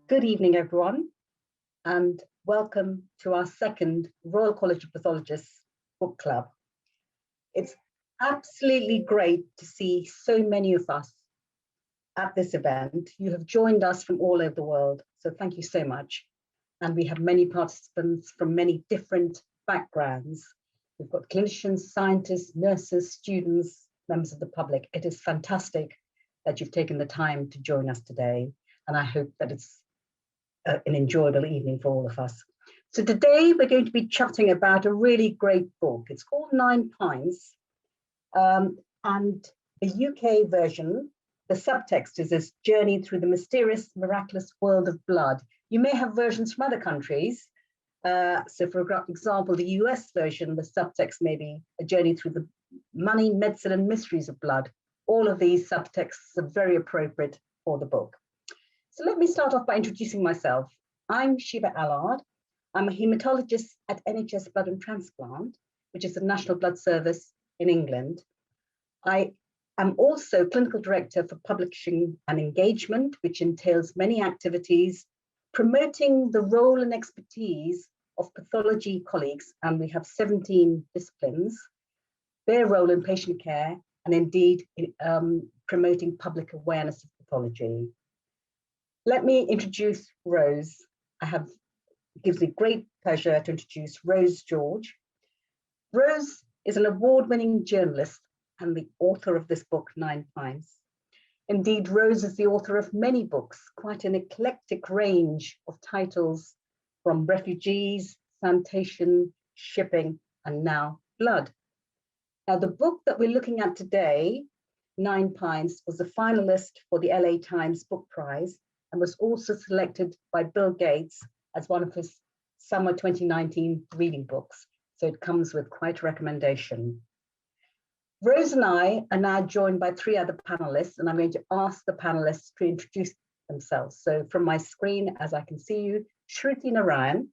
Good evening, everyone, and welcome to our second Royal College of Pathologists book club. It's absolutely great to see so many of us at this event. You have joined us from all over the world, so thank you so much. And we have many participants from many different backgrounds. We've got clinicians, scientists, nurses, students, members of the public. It is fantastic that you've taken the time to join us today, and I hope that it's an enjoyable evening for all of us. So today we're going to be chatting about a really great book. It's called Nine Pints, and the UK version, the subtext is this journey through the mysterious, miraculous world of blood. You may have versions from other countries. So for example, the US version, the subtext may be a journey through the money, medicine, and mysteries of blood. All of these subtexts are very appropriate for the book. So let me start off by introducing myself. I'm Shubha Allard. I'm a haematologist at NHS Blood and Transplant, which is the National Blood Service in England. I am also clinical director for publishing and engagement, which entails many activities promoting the role and expertise of pathology colleagues, and we have 17 disciplines, their role in patient care, and indeed promoting public awareness of pathology. Let me introduce Rose. It gives me great pleasure to introduce Rose George. Rose is an award-winning journalist and the author of this book, Nine Pints. Indeed, Rose is the author of many books, quite an eclectic range of titles from refugees, sanitation, shipping, and now blood. Now, the book that we're looking at today, Nine Pints, was a finalist for the LA Times Book Prize and was also selected by Bill Gates as one of his summer 2019 reading books. So it comes with quite a recommendation. Rose and I are now joined by three other panelists, and I'm going to ask the panelists to introduce themselves. So from my screen, as I can see you, Shruti Narayan.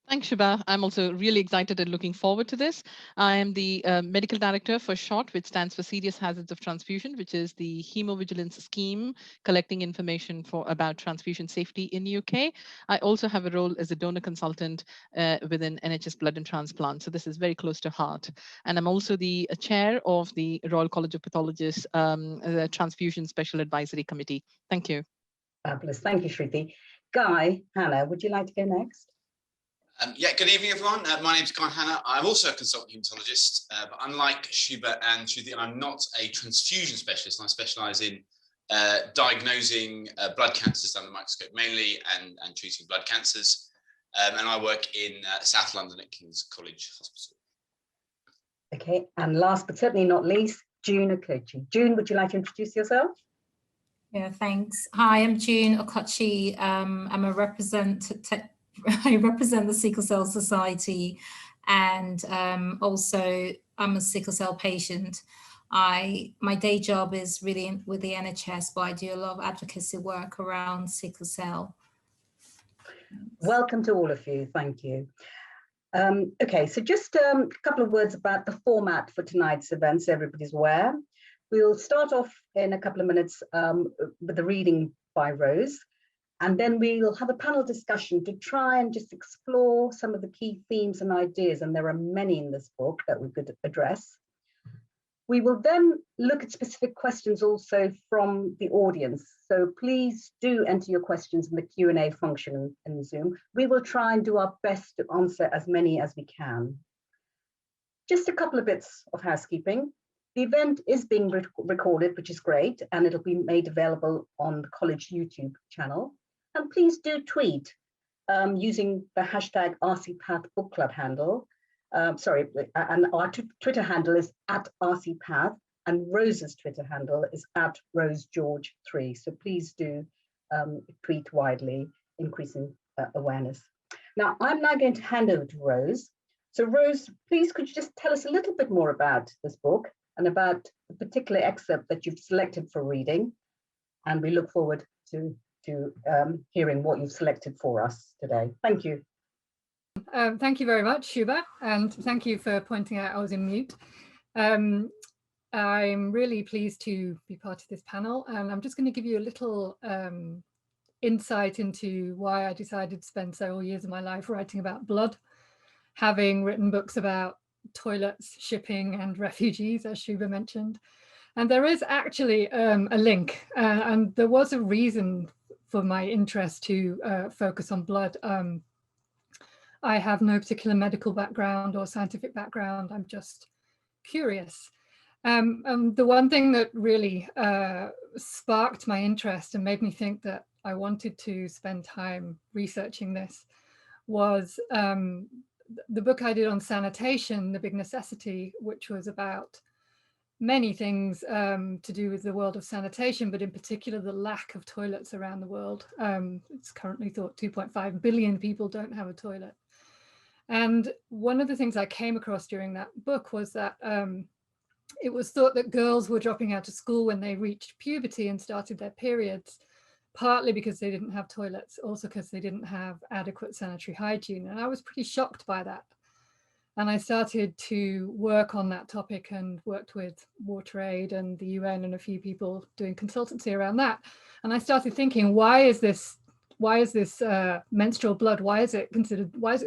Thanks, Shubha. I'm also really excited and looking forward to this. I am the medical director for SHOT, which stands for Serious Hazards of Transfusion, which is the hemovigilance scheme collecting information about transfusion safety in the UK. I also have a role as a donor consultant within NHS Blood and Transplant. So this is very close to heart. And I'm also the chair of the Royal College of Pathologists the Transfusion Special Advisory Committee. Thank you. Fabulous. Thank you, Shruti. Guy, Hannah, would you like to go next? Yeah, good evening, everyone. My name is Guy Hanna. I'm also a consultant haematologist, but unlike Shubha and Shruti, I'm not a transfusion specialist. I specialise in diagnosing blood cancers under the microscope mainly and treating blood cancers. And I work in South London at King's College Hospital. Okay, and last but certainly not least, June Okochi. June, would you like to introduce yourself? Yeah, thanks. Hi, I'm June Okochi. I represent the Sickle Cell Society, and also I'm a sickle cell patient. My day job is really with the NHS, but I do a lot of advocacy work around sickle cell. Welcome to all of you. Thank you. Okay, so just a couple of words about the format for tonight's event, so everybody's aware. We'll start off in a couple of minutes with the reading by Rose. And then we'll have a panel discussion to try and just explore some of the key themes and ideas, and there are many in this book that we could address. We will then look at specific questions also from the audience. So please do enter your questions in the Q&A function in Zoom. We will try and do our best to answer as many as we can. Just a couple of bits of housekeeping. The event is being recorded, which is great, and it'll be made available on the college YouTube channel. And please do tweet using the hashtag RCPath book club handle. And our Twitter handle is @RCPath, and Rose's Twitter handle is @RoseGeorge3. So please do tweet widely, increasing awareness. Now, I'm now going to hand over to Rose. So Rose, please could you just tell us a little bit more about this book and about the particular excerpt that you've selected for reading. And we look forward to hearing what you've selected for us today. Thank you. Thank you very much, Shubha, and thank you for pointing out I was in mute. I'm really pleased to be part of this panel, and I'm just going to give you a little insight into why I decided to spend several years of my life writing about blood, having written books about toilets, shipping, and refugees, as Shubha mentioned. And there is actually a link, and there was a reason for my interest to focus on blood. I have no particular medical background or scientific background. I'm just curious. And the one thing that really sparked my interest and made me think that I wanted to spend time researching this was the book I did on sanitation, The Big Necessity, which was about many things to do with the world of sanitation, but in particular the lack of toilets around the world. It's currently thought 2.5 billion people don't have a toilet. And one of the things I came across during that book was that it was thought that girls were dropping out of school when they reached puberty and started their periods, partly because they didn't have toilets, also because they didn't have adequate sanitary hygiene. And I was pretty shocked by that. And I started to work on that topic and worked with WaterAid and the UN and a few people doing consultancy around that. And I started thinking, why is this menstrual blood, why is it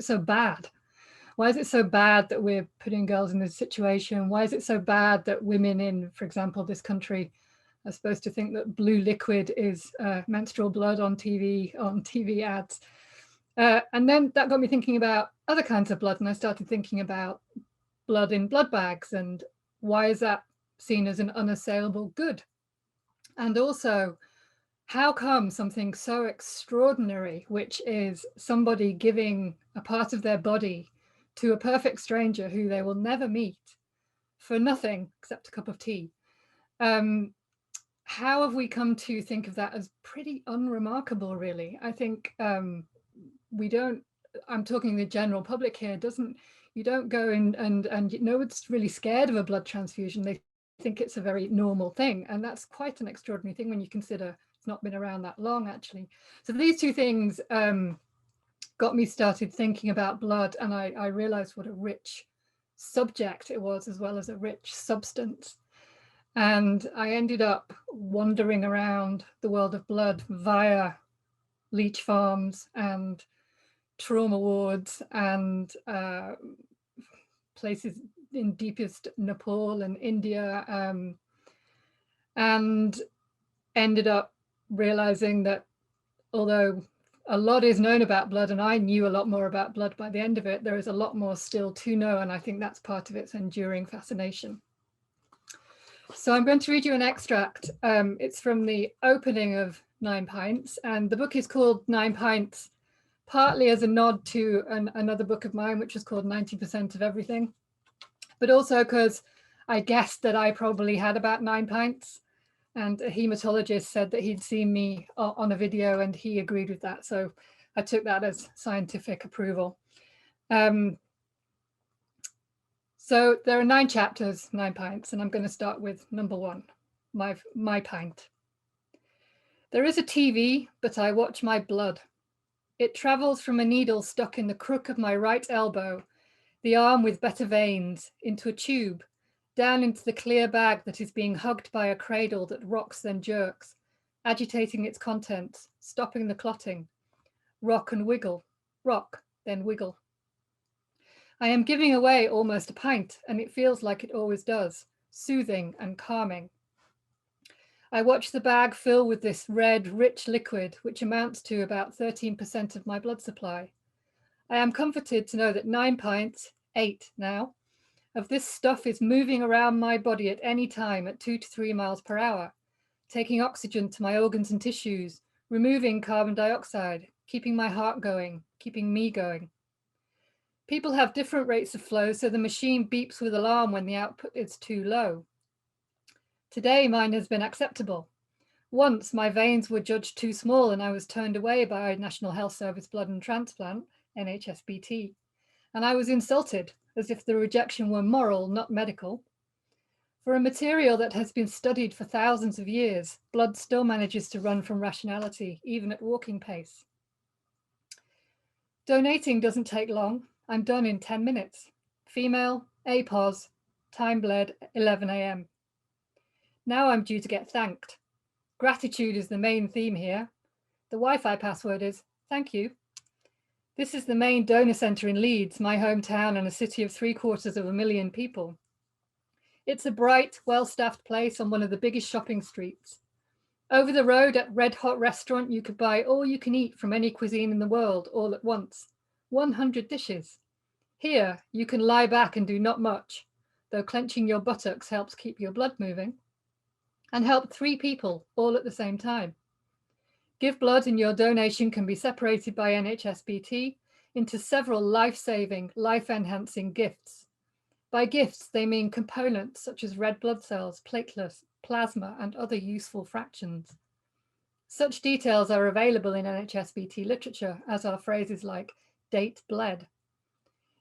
so bad? Why is it so bad that we're putting girls in this situation? Why is it so bad that women in, for example, this country are supposed to think that blue liquid is menstrual blood on TV ads? And then that got me thinking about other kinds of blood, and I started thinking about blood in blood bags and why is that seen as an unassailable good? And also, how come something so extraordinary, which is somebody giving a part of their body to a perfect stranger who they will never meet for nothing except a cup of tea, how have we come to think of that as pretty unremarkable, really? I think we don't, I'm talking the general public here, you don't go in and no one's really scared of a blood transfusion. They think it's a very normal thing. And that's quite an extraordinary thing when you consider it's not been around that long, actually. So these two things got me started thinking about blood, and I realized what a rich subject it was, as well as a rich substance. And I ended up wandering around the world of blood via leech farms and trauma wards and places in deepest Nepal and India, and ended up realizing that although a lot is known about blood, and I knew a lot more about blood by the end of it, there is a lot more still to know, and I think that's part of its enduring fascination. So I'm going to read you an extract. It's from the opening of Nine Pints, and the book is called Nine Pints, partly as a nod to another book of mine, which is called 90% of Everything, but also because I guessed that I probably had about 9 pints, and a haematologist said that he'd seen me on a video and he agreed with that. So I took that as scientific approval. So there are 9 chapters, 9 pints, and I'm going to start with number 1, my pint. There is a TV, but I watch my blood. It travels from a needle stuck in the crook of my right elbow, the arm with better veins, into a tube, down into the clear bag that is being hugged by a cradle that rocks then jerks, agitating its contents, stopping the clotting. Rock and wiggle, rock, then wiggle. I am giving away almost a pint, and it feels like it always does, soothing and calming. I watch the bag fill with this red, rich liquid, which amounts to about 13% of my blood supply. I am comforted to know that 9 pints, 8 now, of this stuff is moving around my body at any time at 2 to 3 miles per hour, taking oxygen to my organs and tissues, removing carbon dioxide, keeping my heart going, keeping me going. People have different rates of flow, so the machine beeps with alarm when the output is too low. Today, mine has been acceptable. Once my veins were judged too small and I was turned away by National Health Service Blood and Transplant, NHS, and I was insulted, as if the rejection were moral, not medical. For a material that has been studied for thousands of years, blood still manages to run from rationality, even at walking pace. Donating doesn't take long. I'm done in 10 minutes. Female, APOS, time bled, 11 AM. Now I'm due to get thanked. Gratitude is the main theme here. The Wi-Fi password is "thank you." This is the main donor centre in Leeds, my hometown and a city of 750,000 people. It's a bright, well-staffed place on one of the biggest shopping streets. Over the road at Red Hot Restaurant, you could buy all you can eat from any cuisine in the world all at once. 100 dishes. Here, you can lie back and do not much, though clenching your buttocks helps keep your blood moving, and help 3 people all at the same time. Give blood and your donation can be separated by NHSBT into several life-saving, life-enhancing gifts. By gifts, they mean components such as red blood cells, platelets, plasma, and other useful fractions. Such details are available in NHSBT literature, as are phrases like date bled.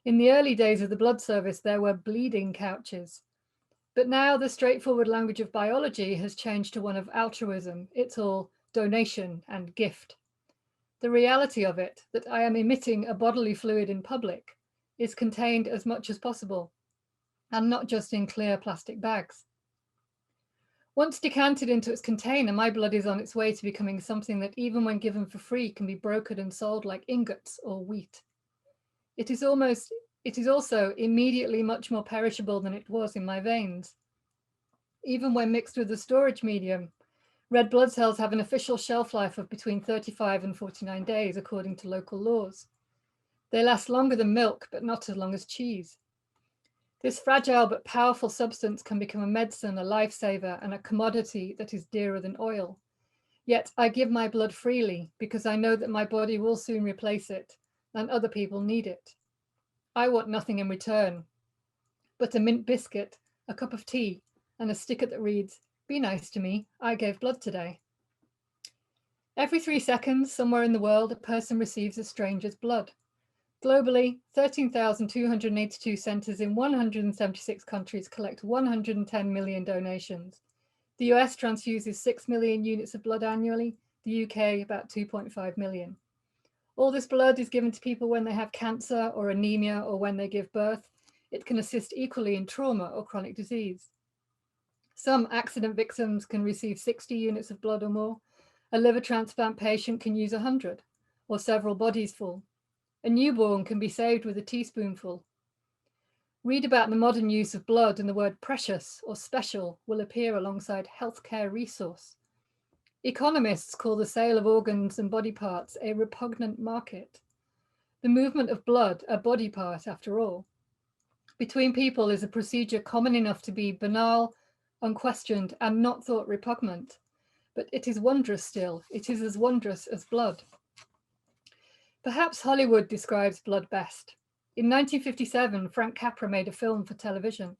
In the early days of the blood service, there were bleeding couches. But now the straightforward language of biology has changed to one of altruism. It's all donation and gift. The reality of it, that I am emitting a bodily fluid in public, is contained as much as possible, and not just in clear plastic bags. Once decanted into its container, my blood is on its way to becoming something that, even when given for free, can be brokered and sold like ingots or wheat. It is also immediately much more perishable than it was in my veins. Even when mixed with the storage medium, red blood cells have an official shelf life of between 35 and 49 days, according to local laws. They last longer than milk, but not as long as cheese. This fragile but powerful substance can become a medicine, a lifesaver, and a commodity that is dearer than oil. Yet I give my blood freely because I know that my body will soon replace it, and other people need it. I want nothing in return, but a mint biscuit, a cup of tea, and a sticker that reads, "Be nice to me, I gave blood today." Every 3 seconds, somewhere in the world, a person receives a stranger's blood. Globally, 13,282 centres in 176 countries collect 110 million donations. The US transfuses 6 million units of blood annually, the UK about 2.5 million. All this blood is given to people when they have cancer or anemia or when they give birth. It can assist equally in trauma or chronic disease. Some accident victims can receive 60 units of blood or more. A liver transplant patient can use 100 or several bodies full. A newborn can be saved with a teaspoonful. Read about the modern use of blood, and the word precious or special will appear alongside healthcare resource. Economists call the sale of organs and body parts a repugnant market. The movement of blood, a body part after all, between people is a procedure common enough to be banal, unquestioned, and not thought repugnant. But it is wondrous still. It is as wondrous as blood. Perhaps Hollywood describes blood best. In 1957, Frank Capra made a film for television.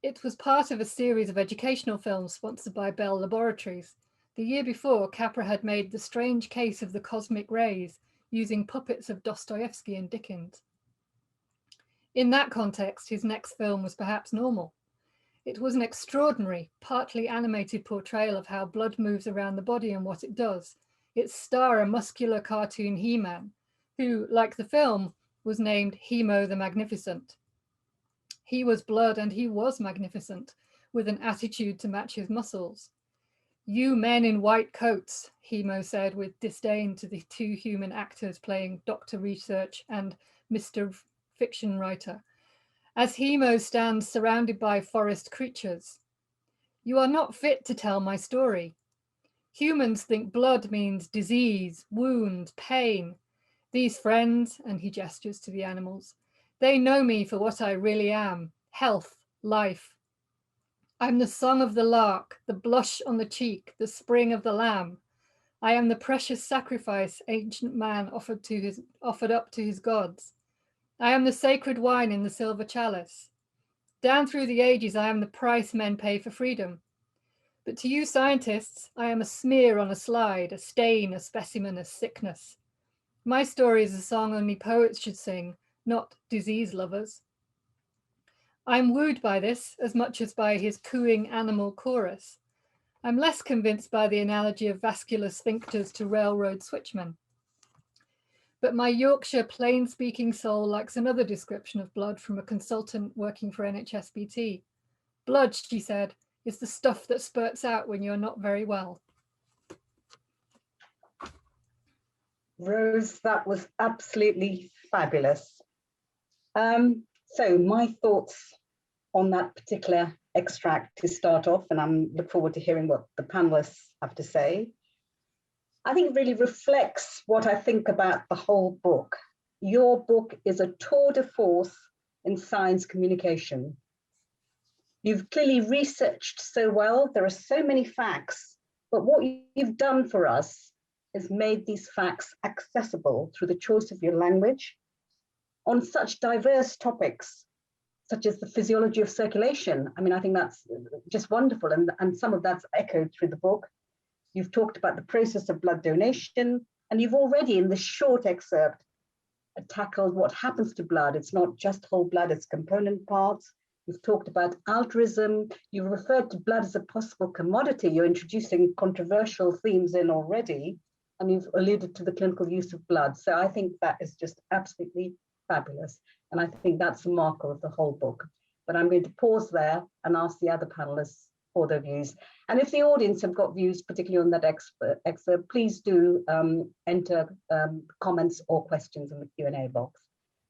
It was part of a series of educational films sponsored by Bell Laboratories. The year before, Capra had made The Strange Case of the Cosmic Rays, using puppets of Dostoevsky and Dickens. In that context, his next film was perhaps normal. It was an extraordinary, partly animated portrayal of how blood moves around the body and what it does. Its star, a muscular cartoon He-Man, who, like the film, was named Hemo the Magnificent. He was blood and he was magnificent, with an attitude to match his muscles. "You men in white coats," Hemo said with disdain to the 2 human actors playing Dr. Research and Mr. Fiction Writer, as Hemo stands surrounded by forest creatures. "You are not fit to tell my story. Humans think blood means disease, wound, pain. These friends," and he gestures to the animals, "they know me for what I really am, health, life. I'm the song of the lark, the blush on the cheek, the spring of the lamb. I am the precious sacrifice ancient man offered up to his gods. I am the sacred wine in the silver chalice. Down through the ages, I am the price men pay for freedom. But to you scientists, I am a smear on a slide, a stain, a specimen, a sickness. My story is a song only poets should sing, not disease lovers. I'm wooed by this as much as by his cooing animal chorus. I'm less convinced by the analogy of vascular sphincters to railroad switchmen. But my Yorkshire plain-speaking soul likes another description of blood from a consultant working for NHSBT. Blood, she said, is the stuff that spurts out when you're not very well. Rose, that was absolutely fabulous. So my thoughts on that particular extract to start off, and I'm look forward to hearing what the panelists have to say. I think it really reflects what I think about the whole book. Your book is a tour de force in science communication. You've clearly researched so well. There are so many facts, but what you've done for us is made these facts accessible through the choice of your language on such diverse topics, such as the physiology of circulation. I mean, I think that's just wonderful. And some of that's echoed through the book. You've talked about the process of blood donation, and you've already in this short excerpt tackled what happens to blood. It's not just whole blood, it's component parts. You've talked about altruism. You've referred to blood as a possible commodity. You're introducing controversial themes in already, and you've alluded to the clinical use of blood. So I think that is just absolutely fabulous. And I think that's the marker of the whole book. But I'm going to pause there and ask the other panelists for their views. And if the audience have got views, particularly on that excerpt, please do enter comments or questions in the Q&A box.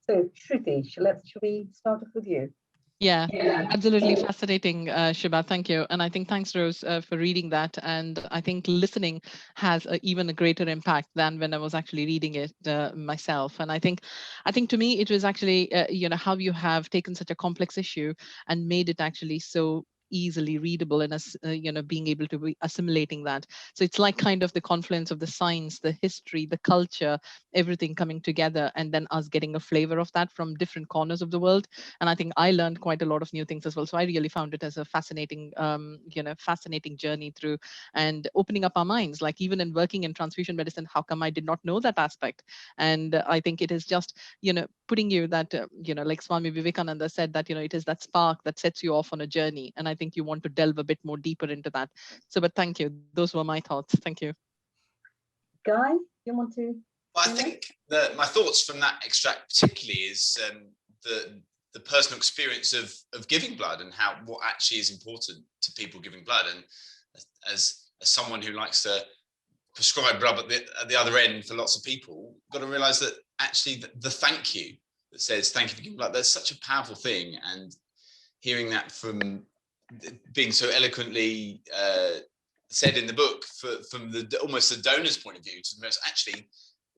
So Shruti, should we start off with you? Yeah, absolutely fascinating, Shubha. Thank you. And I think thanks, Rose, for reading that. And I think listening has even a greater impact than when I was actually reading it myself. And I think to me, it was actually, how you have taken such a complex issue and made it actually so easily readable and being able to be assimilating that. So it's like kind of the confluence of the science, the history, the culture, everything coming together, and then us getting a flavor of that from different corners of the world. And I think I learned quite a lot of new things as well. So I really found it as a fascinating, fascinating journey through and opening up our minds. Like even in working in transfusion medicine, how come I did not know that aspect? And I think it is just, putting you that, like Swami Vivekananda said, that, it is that spark that sets you off on a journey. And I think you want to delve a bit more deeper into that. So, but thank you. Those were my thoughts. Thank you. Guy, you want to? Well, I think that my thoughts from that extract particularly is the personal experience of giving blood and what actually is important to people giving blood. And as someone who likes to prescribe blood at the other end for lots of people, got to realize that actually the thank you that says thank you for giving blood, that's such a powerful thing. And hearing that from being so eloquently said in the book from almost the donor's point of view to the most, actually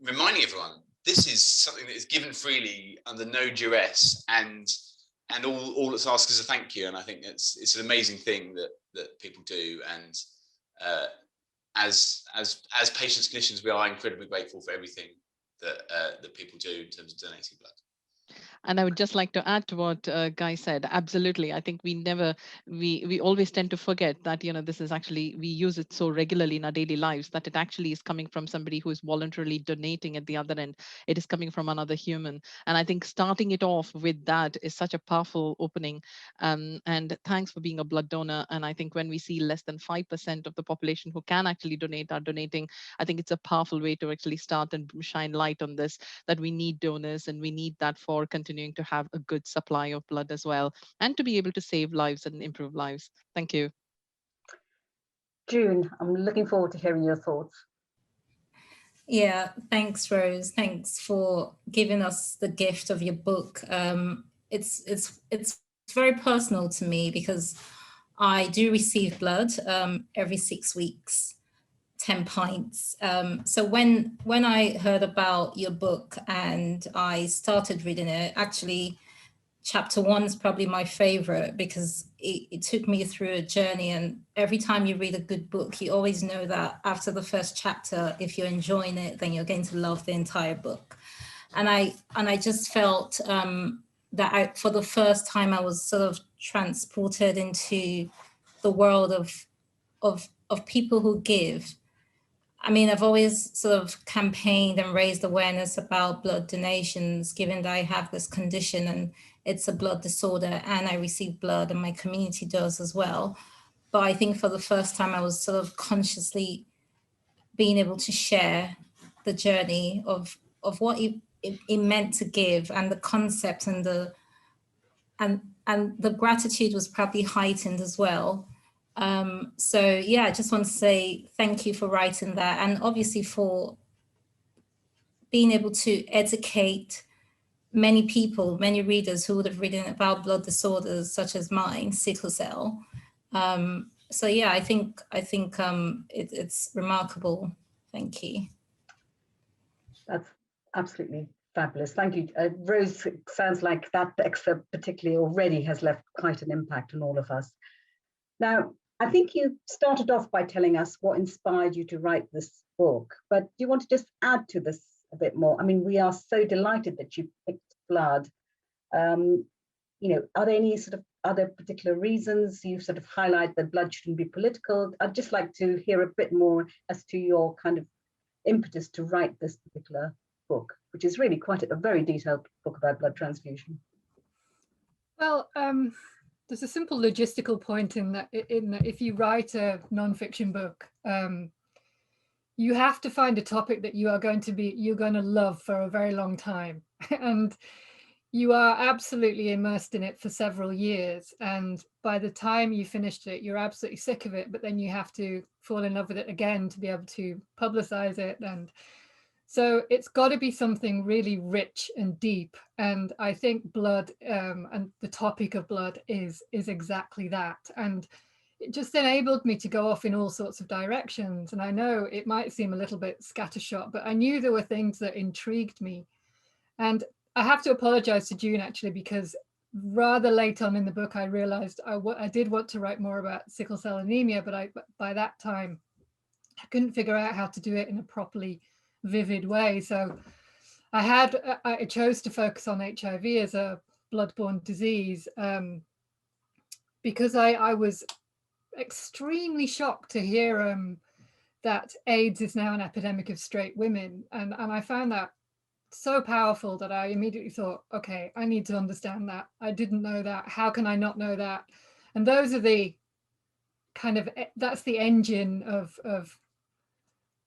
reminding everyone this is something that is given freely under no duress, and all it's asked is a thank you. And I think it's an amazing thing that people do. And as patients, clinicians, we are incredibly grateful for everything that people do in terms of donating blood. And I would just like to add to what Guy said. Absolutely. I think we always tend to forget that, this is actually, we use it so regularly in our daily lives that it actually is coming from somebody who is voluntarily donating at the other end. It is coming from another human. And I think starting it off with that is such a powerful opening. And thanks for being a blood donor. And I think when we see less than 5% of the population who can actually donate are donating, I think it's a powerful way to actually start and shine light on this, that we need donors and we need that for continuing to have a good supply of blood as well, and to be able to save lives and improve lives. Thank you. June, I'm looking forward to hearing your thoughts. Yeah, thanks, Rose. Thanks for giving us the gift of your book. It's very personal to me because I do receive blood every 6 weeks. 10 pints. So when I heard about your book and I started reading it, actually chapter 1 is probably my favorite because it took me through a journey. And every time you read a good book, you always know that after the first chapter, if you're enjoying it, then you're going to love the entire book. And I just felt that for the first time, I was sort of transported into the world of people who give. I mean, I've always sort of campaigned and raised awareness about blood donations, given that I have this condition and it's a blood disorder and I receive blood and my community does as well. But I think for the first time, I was sort of consciously being able to share the journey of what it meant to give, and the concept and the gratitude was probably heightened as well. So yeah, I just want to say thank you for writing that, and obviously for being able to educate many people, many readers who would have written about blood disorders such as mine, sickle cell. So yeah, I think it's remarkable. Thank you. That's absolutely fabulous. Thank you. Rose, it sounds like that excerpt particularly already has left quite an impact on all of us. Now, I think you started off by telling us what inspired you to write this book, but do you want to just add to this a bit more? I mean, we are so delighted that you picked blood. You know, are there any sort of other particular reasons you sort of highlight that blood shouldn't be political? I'd just like to hear a bit more as to your kind of impetus to write this particular book, which is really quite a very detailed book about blood transfusion. Well, there's a simple logistical point in that if you write a non-fiction book, you have to find a topic that you're going to love for a very long time. And you are absolutely immersed in it for several years. And by the time you finished it, you're absolutely sick of it, but then you have to fall in love with it again to be able to publicize it. And so it's got to be something really rich and deep. And I think blood and the topic of blood is exactly that. And it just enabled me to go off in all sorts of directions. And I know it might seem a little bit scattershot, but I knew there were things that intrigued me. And I have to apologize to June actually, because rather late on in the book, I realized I did want to write more about sickle cell anemia, but by that time, I couldn't figure out how to do it in a properly vivid way. So I chose to focus on HIV as a bloodborne disease because I was extremely shocked to hear that AIDS is now an epidemic of straight women. And I found that so powerful that I immediately thought, okay, I need to understand that. I didn't know that. How can I not know that? And those are the kind of, that's the engine of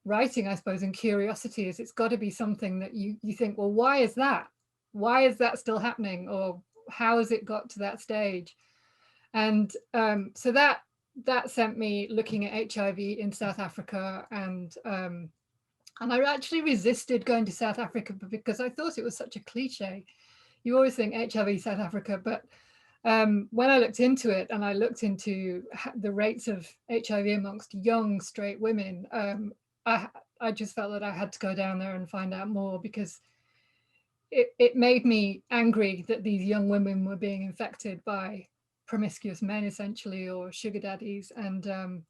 writing, I suppose, and curiosity is it's got to be something that you think, well, why is that? Why is that still happening? Or how has it got to that stage? And so that sent me looking at HIV in South Africa, and I actually resisted going to South Africa because I thought it was such a cliche. You always think HIV South Africa, but when I looked into it and I looked into the rates of HIV amongst young straight women, I just felt that I had to go down there and find out more, because it made me angry that these young women were being infected by promiscuous men essentially, or sugar daddies. And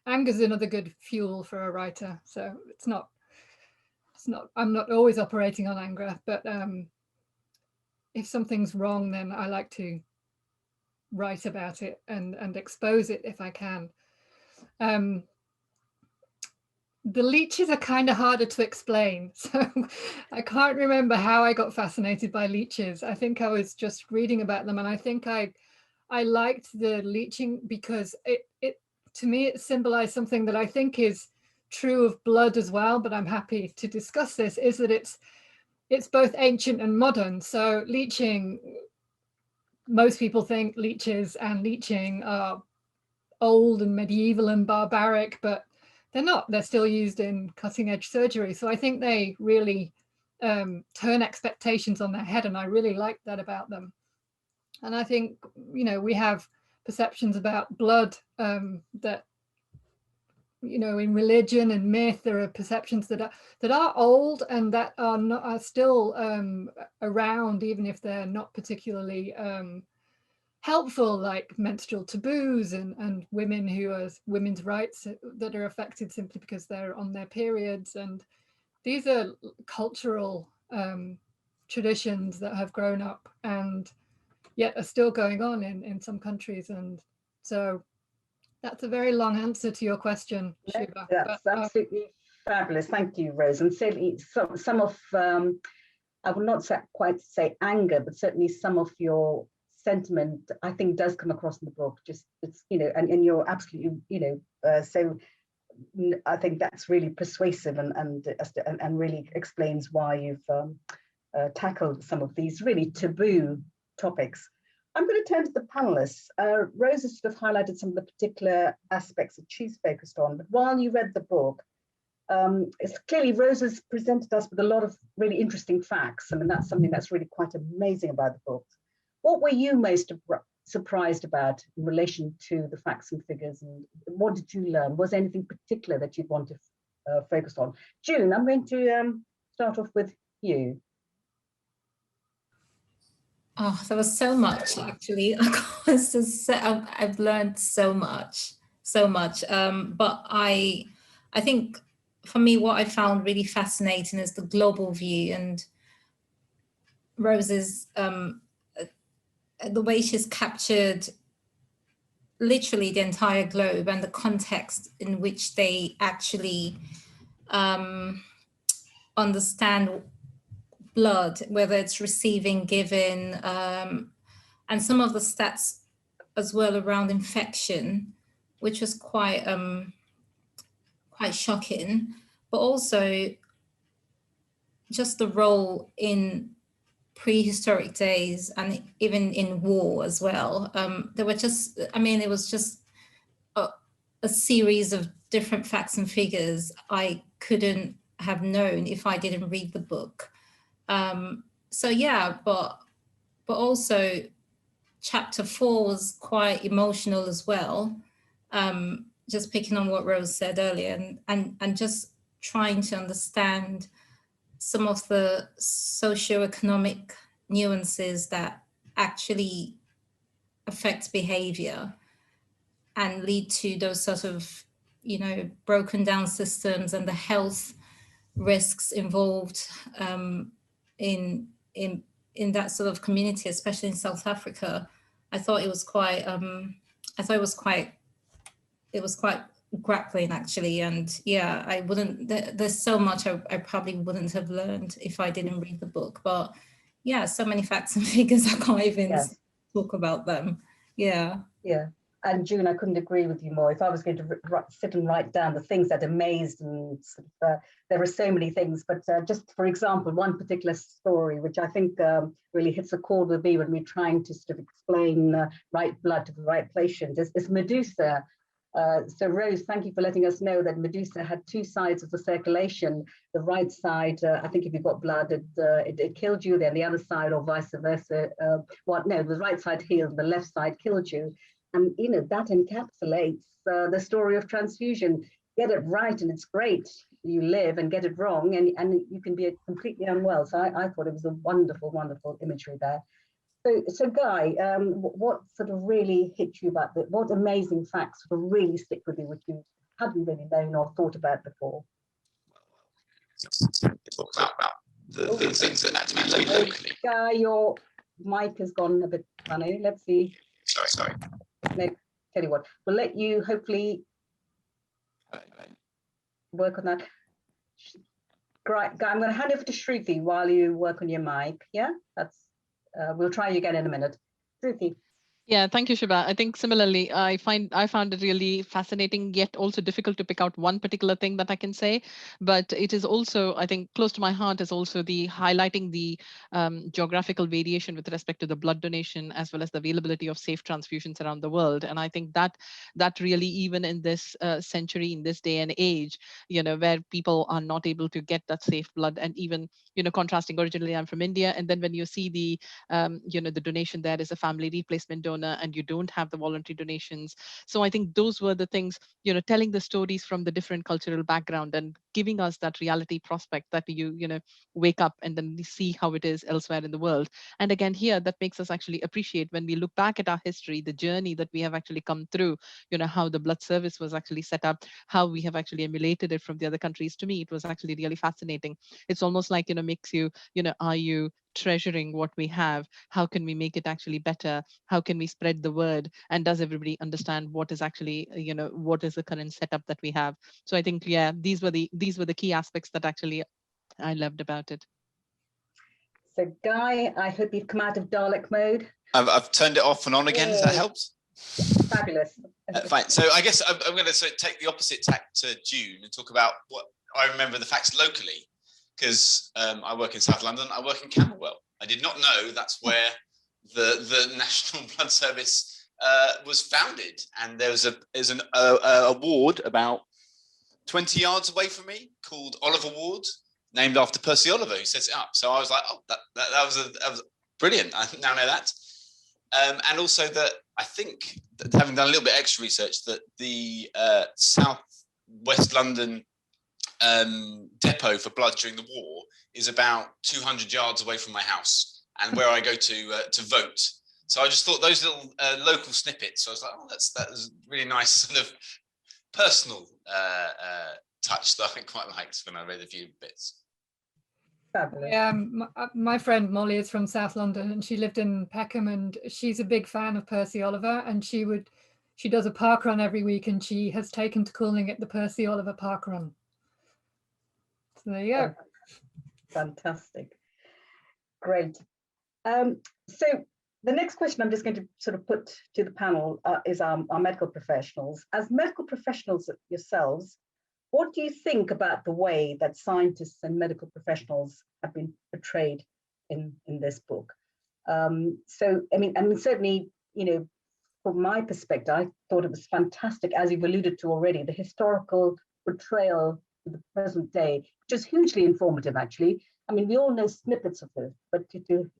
anger is another good fuel for a writer. So I'm not always operating on anger, but if something's wrong, then I like to write about it and expose it if I can. The leeches are kind of harder to explain. So I can't remember how I got fascinated by leeches. I think I was just reading about them, and I think I liked the leeching because it to me, it symbolized something that I think is true of blood as well, but I'm happy to discuss this, is that it's both ancient and modern. So leeching, most people think leeches and leeching are old and medieval and barbaric, but they're not. They're still used in cutting edge surgery. So I think they really turn expectations on their head, and I really like that about them. And I think, you know, we have perceptions about blood that, you know, in religion and myth, there are perceptions that are old and that are still around, even if they're not particularly helpful, like menstrual taboos and women who are women's rights that are affected simply because they're on their periods. And these are cultural traditions that have grown up and yet are still going on in some countries. And so that's a very long answer to your question, Shubha. That's absolutely fabulous. Thank you, Rose. And certainly some of, I will not quite say anger, but certainly some of your sentiment, I think, does come across in the book. Just, it's, you know, and you're absolutely, you know, so I think that's really persuasive and really explains why you've tackled some of these really taboo topics. I'm going to turn to the panelists. Rose has sort of highlighted some of the particular aspects that she's focused on, but while you read the book, it's clearly Rose has presented us with a lot of really interesting facts. I mean, that's something that's really quite amazing about the book. What were you most surprised about in relation to the facts and figures, and what did you learn? Was there anything particular that you'd want to focus on? June, I'm going to start off with you. Oh, there was so much actually. I've learned so much. But I think for me, what I found really fascinating is the global view and Rose's the way she's captured literally the entire globe and the context in which they actually understand blood, whether it's receiving, giving, and some of the stats as well around infection, which was quite shocking, but also just the role in prehistoric days and even in war as well. There were just, I mean, it was just a series of different facts and figures I couldn't have known if I didn't read the book. So yeah, but also chapter 4 was quite emotional as well. Just picking on what Rose said earlier and just trying to understand some of the socioeconomic nuances that actually affect behavior and lead to those sort of, you know, broken down systems and the health risks involved in that sort of community, especially in South Africa. I thought it was quite grappling actually, and yeah, I wouldn't. There's so much I probably wouldn't have learned if I didn't read the book. But yeah, so many facts and figures I can't even talk about them. Yeah. And June, I couldn't agree with you more. If I was going to sit and write down the things that amazed and sort of, there are so many things, but just for example, one particular story, which I think really hits a chord with me when we're trying to sort of explain right blood to the right patient, is Medusa. So Rose, thank you for letting us know that Medusa had two sides of the circulation. The right side, I think if you got blood, it killed you, then the other side or vice versa. The right side healed, the left side killed you. And you know, that encapsulates the story of transfusion. Get it right and it's great, you live, and get it wrong and you can be completely unwell. So I thought it was a wonderful, wonderful imagery there. So Guy, what sort of really hit you about that? What amazing facts sort of really stick with you, which you hadn't really known or thought about before? Talk about the things that had to be locally. Guy, your mic has gone a bit funny. Let's see. Sorry. No, tell you what, we'll let you hopefully work on that. Great, Guy, I'm going to hand over to Shruti while you work on your mic. Yeah, that's. We'll try you again in a minute. Shruti. Yeah, thank you, Shubha. I think similarly, I found it really fascinating, yet also difficult to pick out one particular thing that I can say. But it is also, I think, close to my heart is also the highlighting the geographical variation with respect to the blood donation, as well as the availability of safe transfusions around the world. And I think that really, even in this century, in this day and age, you know, where people are not able to get that safe blood, and even, you know, contrasting, originally I'm from India, and then when you see the, you know, the donation there is a family replacement donor, and you don't have the voluntary donations. So I think those were the things, you know, telling the stories from the different cultural background and giving us that reality prospect that you know, wake up and then see how it is elsewhere in the world. And again, here, that makes us actually appreciate, when we look back at our history, the journey that we have actually come through, you know, how the blood service was actually set up, how we have actually emulated it from the other countries. To me, it was actually really fascinating. It's almost like, you know, makes you, you know, are you treasuring what we have? How can we make it actually better? How can we spread the word? And does everybody understand what is actually, you know, what is the current setup that we have? So I think, yeah, these were the key aspects that actually I loved about it. So Guy, I hope you've come out of Dalek mode. I've turned it off and on again. Has that helped? Fabulous. Fine. So I guess I'm going to take the opposite tack to June and talk about what I remember the facts locally. Because I work in South London, I work in Camberwell. I did not know that's where the National Blood Service was founded, and there's an award about 20 yards away from me called Oliver Ward, named after Percy Oliver, who sets it up. So I was like, oh, that was brilliant. I now know that. And also that I think, that having done a little bit extra research, that the South West London depot for blood during the war is about 200 yards away from my house and where I go to vote. So I just thought those little local snippets, I was like, oh, that was really nice sort of personal touch that I quite liked when I read a few bits. Fabulous. Yeah, my friend Molly is from South London and she lived in Peckham, and she's a big fan of Percy Oliver, and she does a park run every week, and she has taken to calling it the Percy Oliver Park Run. So there you go. Fantastic. Great. So the next question I'm just going to sort of put to the panel is our medical professionals. As medical professionals yourselves, what do you think about the way that scientists and medical professionals have been portrayed in this book? So, I mean, certainly, you know, from my perspective, I thought it was fantastic, as you've alluded to already, the historical portrayal of the present day, which is hugely informative, actually. I mean, we all know snippets of it, but to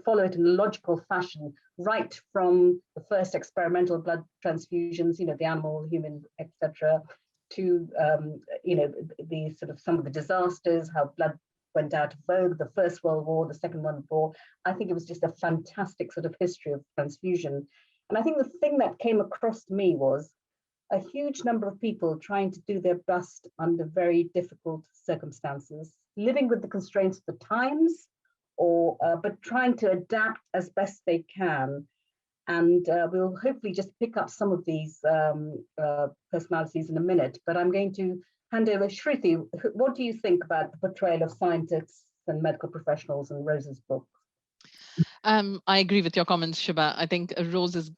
follow it in a logical fashion, right from the first experimental blood transfusions, you know, the animal, human, etc., to you know, the sort of some of the disasters, how blood went out of vogue, the First World War, the Second World War. I think it was just a fantastic sort of history of transfusion. And I think the thing that came across to me was a huge number of people trying to do their best under very difficult circumstances, living with the constraints of the times, or but trying to adapt as best they can. And we'll hopefully just pick up some of these personalities in a minute, but I'm going to hand over. Shruti, what do you think about the portrayal of scientists and medical professionals in Rose's book? I agree with your comments, Shubha. I think Rose has,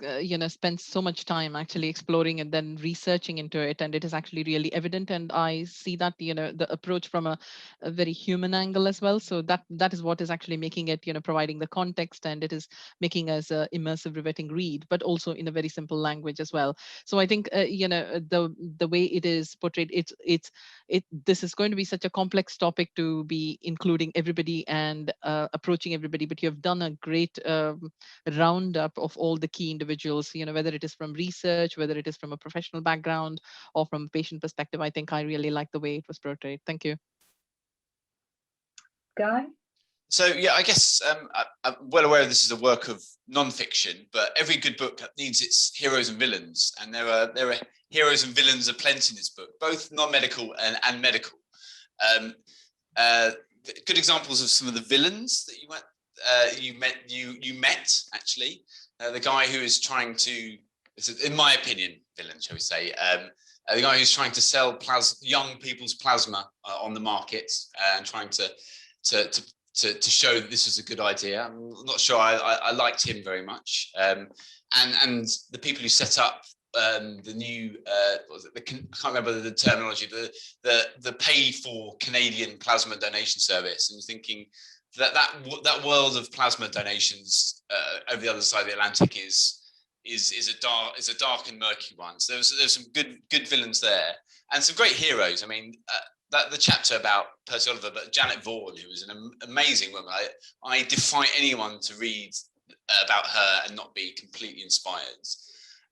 spent so much time actually exploring and then researching into it, and it is actually really evident. And I see that, the approach from a very human angle as well. So that is what is actually making it, providing the context, and it is making us a immersive, riveting read, but also in a very simple language as well. So I think, the way it is portrayed, this is going to be such a complex topic to be including everybody and approaching everybody, but you have done a great roundup of all the key individuals, whether it is from research, whether it is from a professional background or from a patient perspective. I think I really like the way it was portrayed. Thank you. Guy? So yeah, I guess I'm well aware this is a work of non-fiction, but every good book needs its heroes and villains, and there are heroes and villains aplenty in this book, both non-medical and medical. Good examples of some of the villains that you met actually. The guy who is trying to, in my opinion, villain, shall we say, the guy who's trying to sell young people's plasma on the market and trying to show that this was a good idea. I'm not sure I liked him very much. And the people who set up the new, I can't remember the terminology, the pay for Canadian plasma donation service, and thinking that world of plasma donations over the other side of the Atlantic is a dark and murky one. So there's some good villains there, and some great heroes. I mean, the chapter about Percy Oliver, but Janet Vaughan, who was an amazing woman. I defy anyone to read about her and not be completely inspired.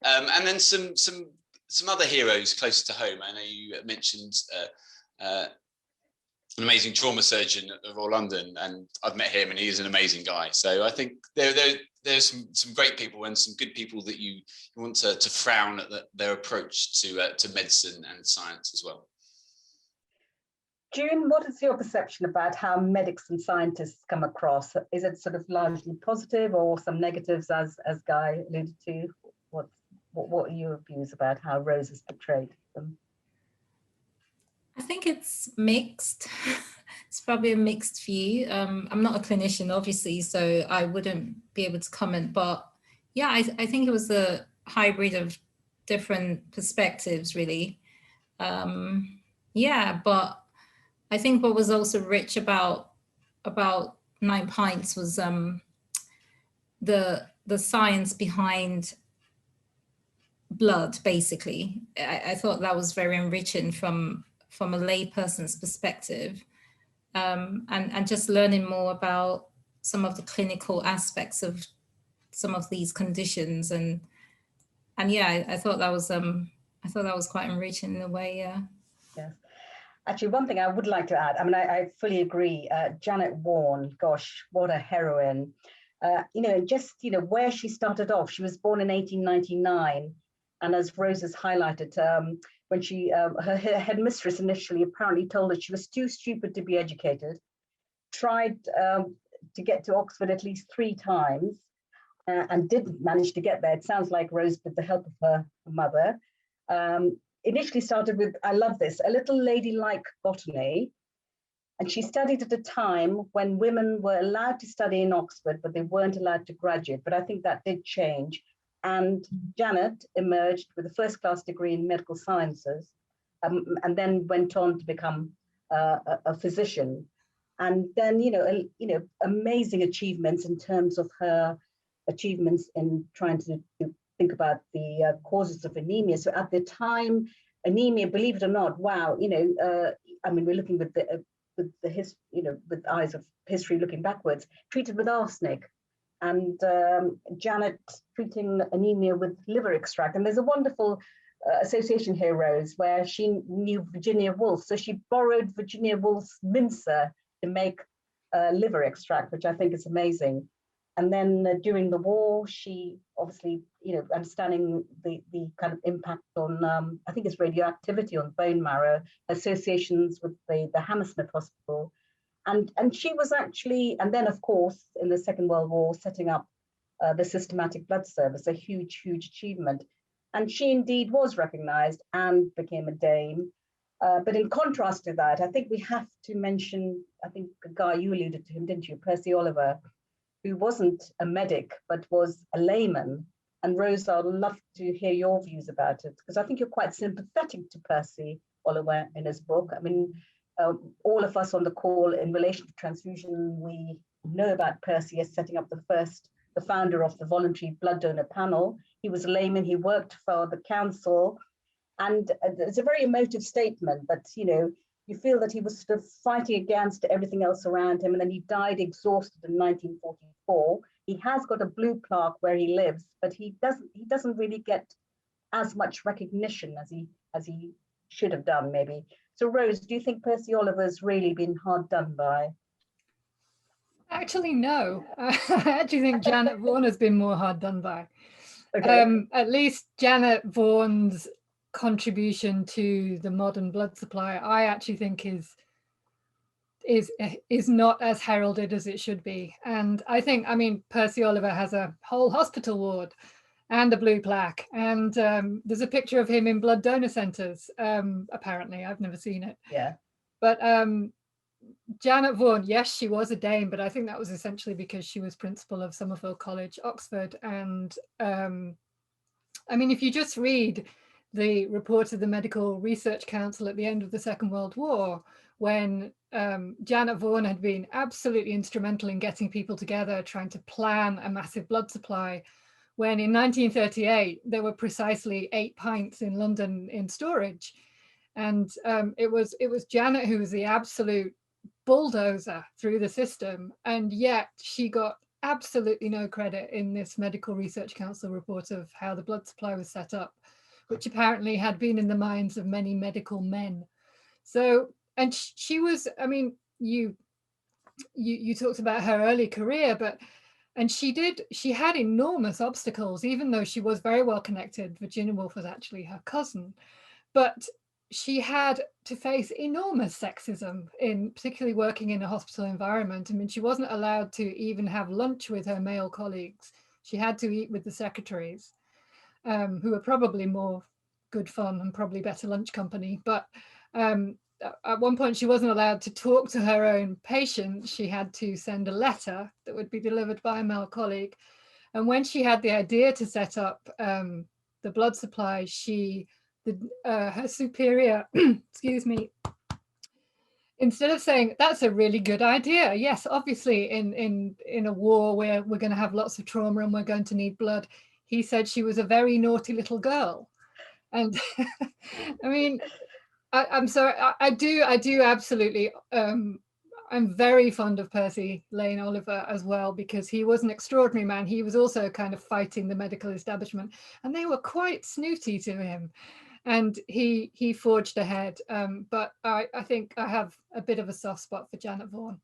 And then some other heroes closer to home. I know you mentioned an amazing trauma surgeon at the Royal London, and I've met him, and he is an amazing guy. So I think there's some great people and some good people that you want to frown at their approach to medicine and science as well. June, what is your perception about how medics and scientists come across? Is it sort of largely positive or some negatives, as Guy alluded to? What are your views about how Rose has portrayed them? I think it's mixed. It's probably a mixed view. I'm not a clinician, obviously, so I wouldn't be able to comment. But yeah, I think it was a hybrid of different perspectives, really. Yeah, but I think what was also rich about Nine Pints was the science behind blood, basically. I thought that was very enriching from a layperson's perspective, and just learning more about some of the clinical aspects of some of these conditions, and yeah, I thought that was quite enriching in a way. Yeah. Yes. Actually, one thing I would like to add, I mean, I fully agree. Janet Vaughan, gosh, what a heroine. Just, where she started off, she was born in 1899. And as Rose has highlighted, when her headmistress initially apparently told her she was too stupid to be educated, tried to get to Oxford at least 3 times, and didn't manage to get there. It sounds like Rose, with the help of her mother. Initially started with, I love this, a little ladylike botany. And she studied at a time when women were allowed to study in Oxford, but they weren't allowed to graduate. But I think that did change. And Janet emerged with a first-class degree in medical sciences, and then went on to become a physician. And then, amazing achievements in terms of her achievements in trying to think about the causes of anemia. So at the time, anemia, believe it or not, wow, I mean, we're looking with with eyes of history looking backwards, treated with arsenic, and Janet treating anemia with liver extract. And there's a wonderful association here, Rose, where she knew Virginia Woolf. So she borrowed Virginia Woolf's mincer to make liver extract, which I think is amazing. And then during the war, she obviously, understanding the kind of impact on, I think it's radioactivity on bone marrow, associations with the Hammersmith Hospital. And she was actually, and then of course, in the Second World War, setting up the systematic blood service, a huge, huge achievement. And she indeed was recognized and became a dame. But in contrast to that, I think we have to mention, I think, Guy, you alluded to him, didn't you? Percy Oliver, who wasn't a medic, but was a layman. And Rose, I'd love to hear your views about it, because I think you're quite sympathetic to Percy Oliver in his book. I mean, all of us on the call in relation to transfusion, we know about Percy as setting up the founder of the voluntary blood donor panel. He was a layman, he worked for the council, and it's a very emotive statement, but you feel that he was sort of fighting against everything else around him, and then he died exhausted in 1944. He has got a blue plaque where he lives, but he doesn't really get as much recognition as he should have done, maybe. So Rose, do you think Percy Oliver's really been hard done by? Actually, no. I actually think Janet Vaughan has been more hard done by. Okay. At least Janet Vaughan's contribution to the modern blood supply, I actually think is not as heralded as it should be. And I think, Percy Oliver has a whole hospital ward and a blue plaque, and there's a picture of him in blood donor centres. Apparently, I've never seen it. Yeah. But Janet Vaughan, yes, she was a dame, but I think that was essentially because she was principal of Somerville College, Oxford. And if you just read the report of the Medical Research Council at the end of the Second World War, when Janet Vaughan had been absolutely instrumental in getting people together, trying to plan a massive blood supply, when in 1938, there were precisely 8 pints in London in storage. And it was Janet who was the absolute bulldozer through the system. And yet she got absolutely no credit in this Medical Research Council report of how the blood supply was set up, which apparently had been in the minds of many medical men. So, and she was, you talked about her early career, and she had enormous obstacles, even though she was very well connected. Virginia Woolf was actually her cousin, but she had to face enormous sexism in particularly working in a hospital environment. She wasn't allowed to even have lunch with her male colleagues. She had to eat with the secretaries, who were probably more good fun and probably better lunch company. But at one point, she wasn't allowed to talk to her own patients. She had to send a letter that would be delivered by a male colleague. And when she had the idea to set up the blood supply, her superior, excuse me, instead of saying, that's a really good idea. Yes, obviously in a war where we're going to have lots of trauma and we're going to need blood, he said she was a very naughty little girl. And I mean, I'm sorry, I do absolutely. I'm very fond of Percy Lane Oliver as well, because he was an extraordinary man. He was also kind of fighting the medical establishment, and they were quite snooty to him. And he forged ahead. But I think I have a bit of a soft spot for Janet Vaughan.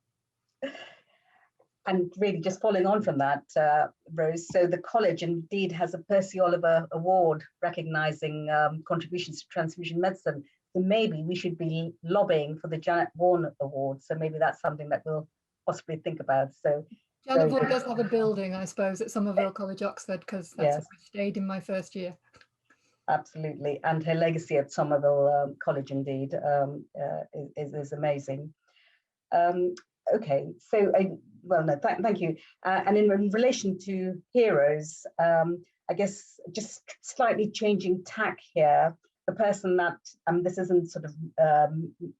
And really just following on from that, Rose, so the college indeed has a Percy Oliver Award recognising contributions to transfusion medicine. So maybe we should be lobbying for the Janet Vaughan Award. So maybe that's something that we'll possibly think about. So Janet Vaughan does have a building, I suppose, at Somerville College, Oxford, because that's where I stayed in my first year. Absolutely. And her legacy at Somerville College indeed is amazing. Okay, so well, no, thank you. And in relation to heroes, I guess just slightly changing tack here, the person that, this isn't sort of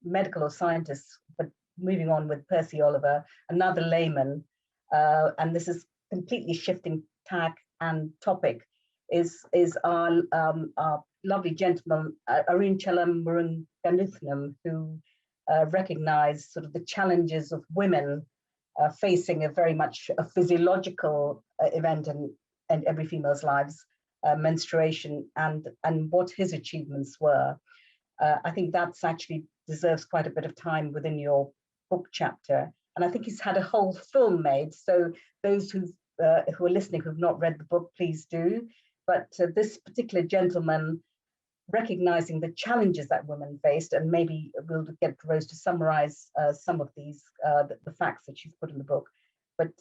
medical or scientist, but moving on with Percy Oliver, another layman, and this is completely shifting tack and topic, is our lovely gentleman, Arunchalam Muruganathan, who recognized sort of the challenges of women facing a very much a physiological event in every female's lives, menstruation, and what his achievements were. I think that's actually deserves quite a bit of time within your book chapter. And I think he's had a whole film made. So those who are listening who've not read the book, please do. But this particular gentleman, recognizing the challenges that women faced, and maybe we'll get Rose to summarize some of these, the facts that she's put in the book. But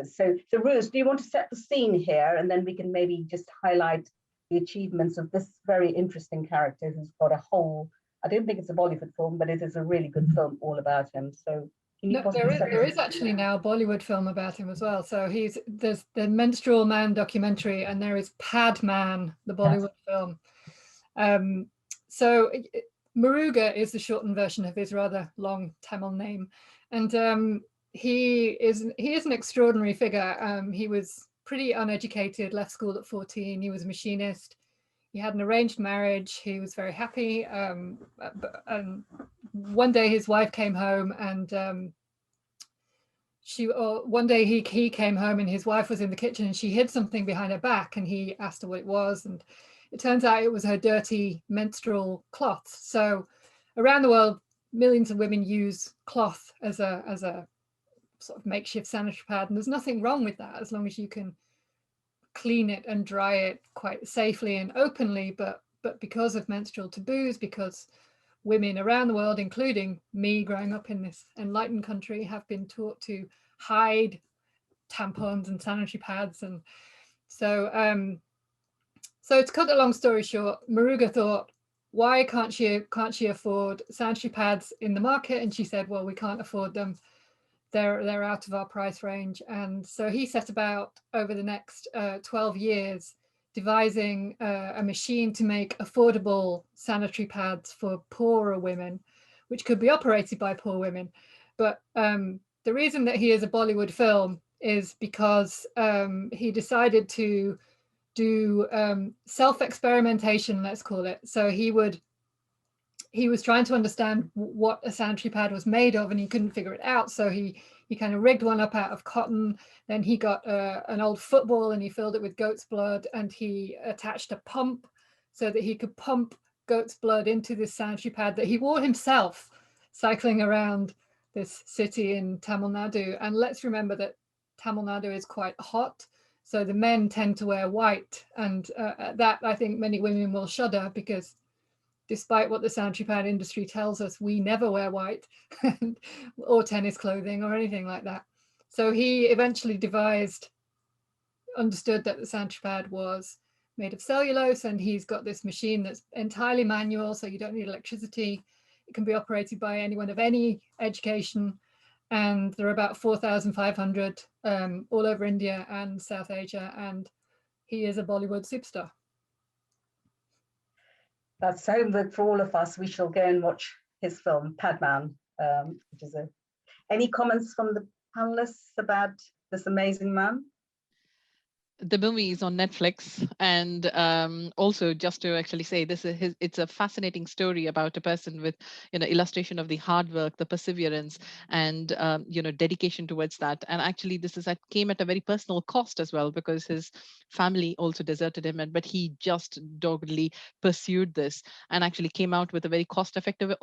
so Rose, do you want to set the scene here, and then we can maybe just highlight the achievements of this very interesting character who's got a whole, I don't think it's a Bollywood film, but it is a really good film all about him. So no, there is actually now a Bollywood film about him as well. So there's the Menstrual Man documentary, and there is Padman, the Bollywood film. So Muruga is the shortened version of his rather long Tamil name, and he is an extraordinary figure. He was pretty uneducated, left school at 14. He was a machinist. He had an arranged marriage. He was very happy. And one day his wife came home, and one day he came home and his wife was in the kitchen, and she hid something behind her back, and he asked her what it was, and it turns out it was her dirty menstrual cloth. So around the world, millions of women use cloth as a sort of makeshift sanitary pad, and there's nothing wrong with that as long as you can clean it and dry it quite safely and openly. But because of menstrual taboos, because women around the world, including me growing up in this enlightened country, have been taught to hide tampons and sanitary pads, and so to cut a long story short, Muruga thought, why can't she afford sanitary pads in the market? And she said, well, we can't afford them. They're out of our price range. And so he set about over the next 12 years devising a machine to make affordable sanitary pads for poorer women, which could be operated by poor women. But the reason that he is a Bollywood film is because he decided to do self-experimentation, let's call it. So he was trying to understand what a sanitary pad was made of, and he couldn't figure it out. So he kind of rigged one up out of cotton. Then he got an old football and he filled it with goat's blood, and he attached a pump so that he could pump goat's blood into this sanitary pad that he wore himself, cycling around this city in Tamil Nadu. And let's remember that Tamil Nadu is quite hot. So the men tend to wear white, and that I think many women will shudder, because despite what the sanitary pad industry tells us, we never wear white or tennis clothing or anything like that. So he eventually understood that the sanitary pad was made of cellulose, and he's got this machine that's entirely manual, so you don't need electricity. It can be operated by anyone of any education. And there are about 4,500 all over India and South Asia, and he is a Bollywood superstar. That's homework for all of us. We shall go and watch his film, Padman, which is any comments from the panelists about this amazing man? The movie is on Netflix, and also just to actually say this is it's a fascinating story about a person with illustration of the hard work, the perseverance, and dedication towards that. And actually this came at a very personal cost as well, because his family also deserted him, but he just doggedly pursued this and actually came out with a very cost-effective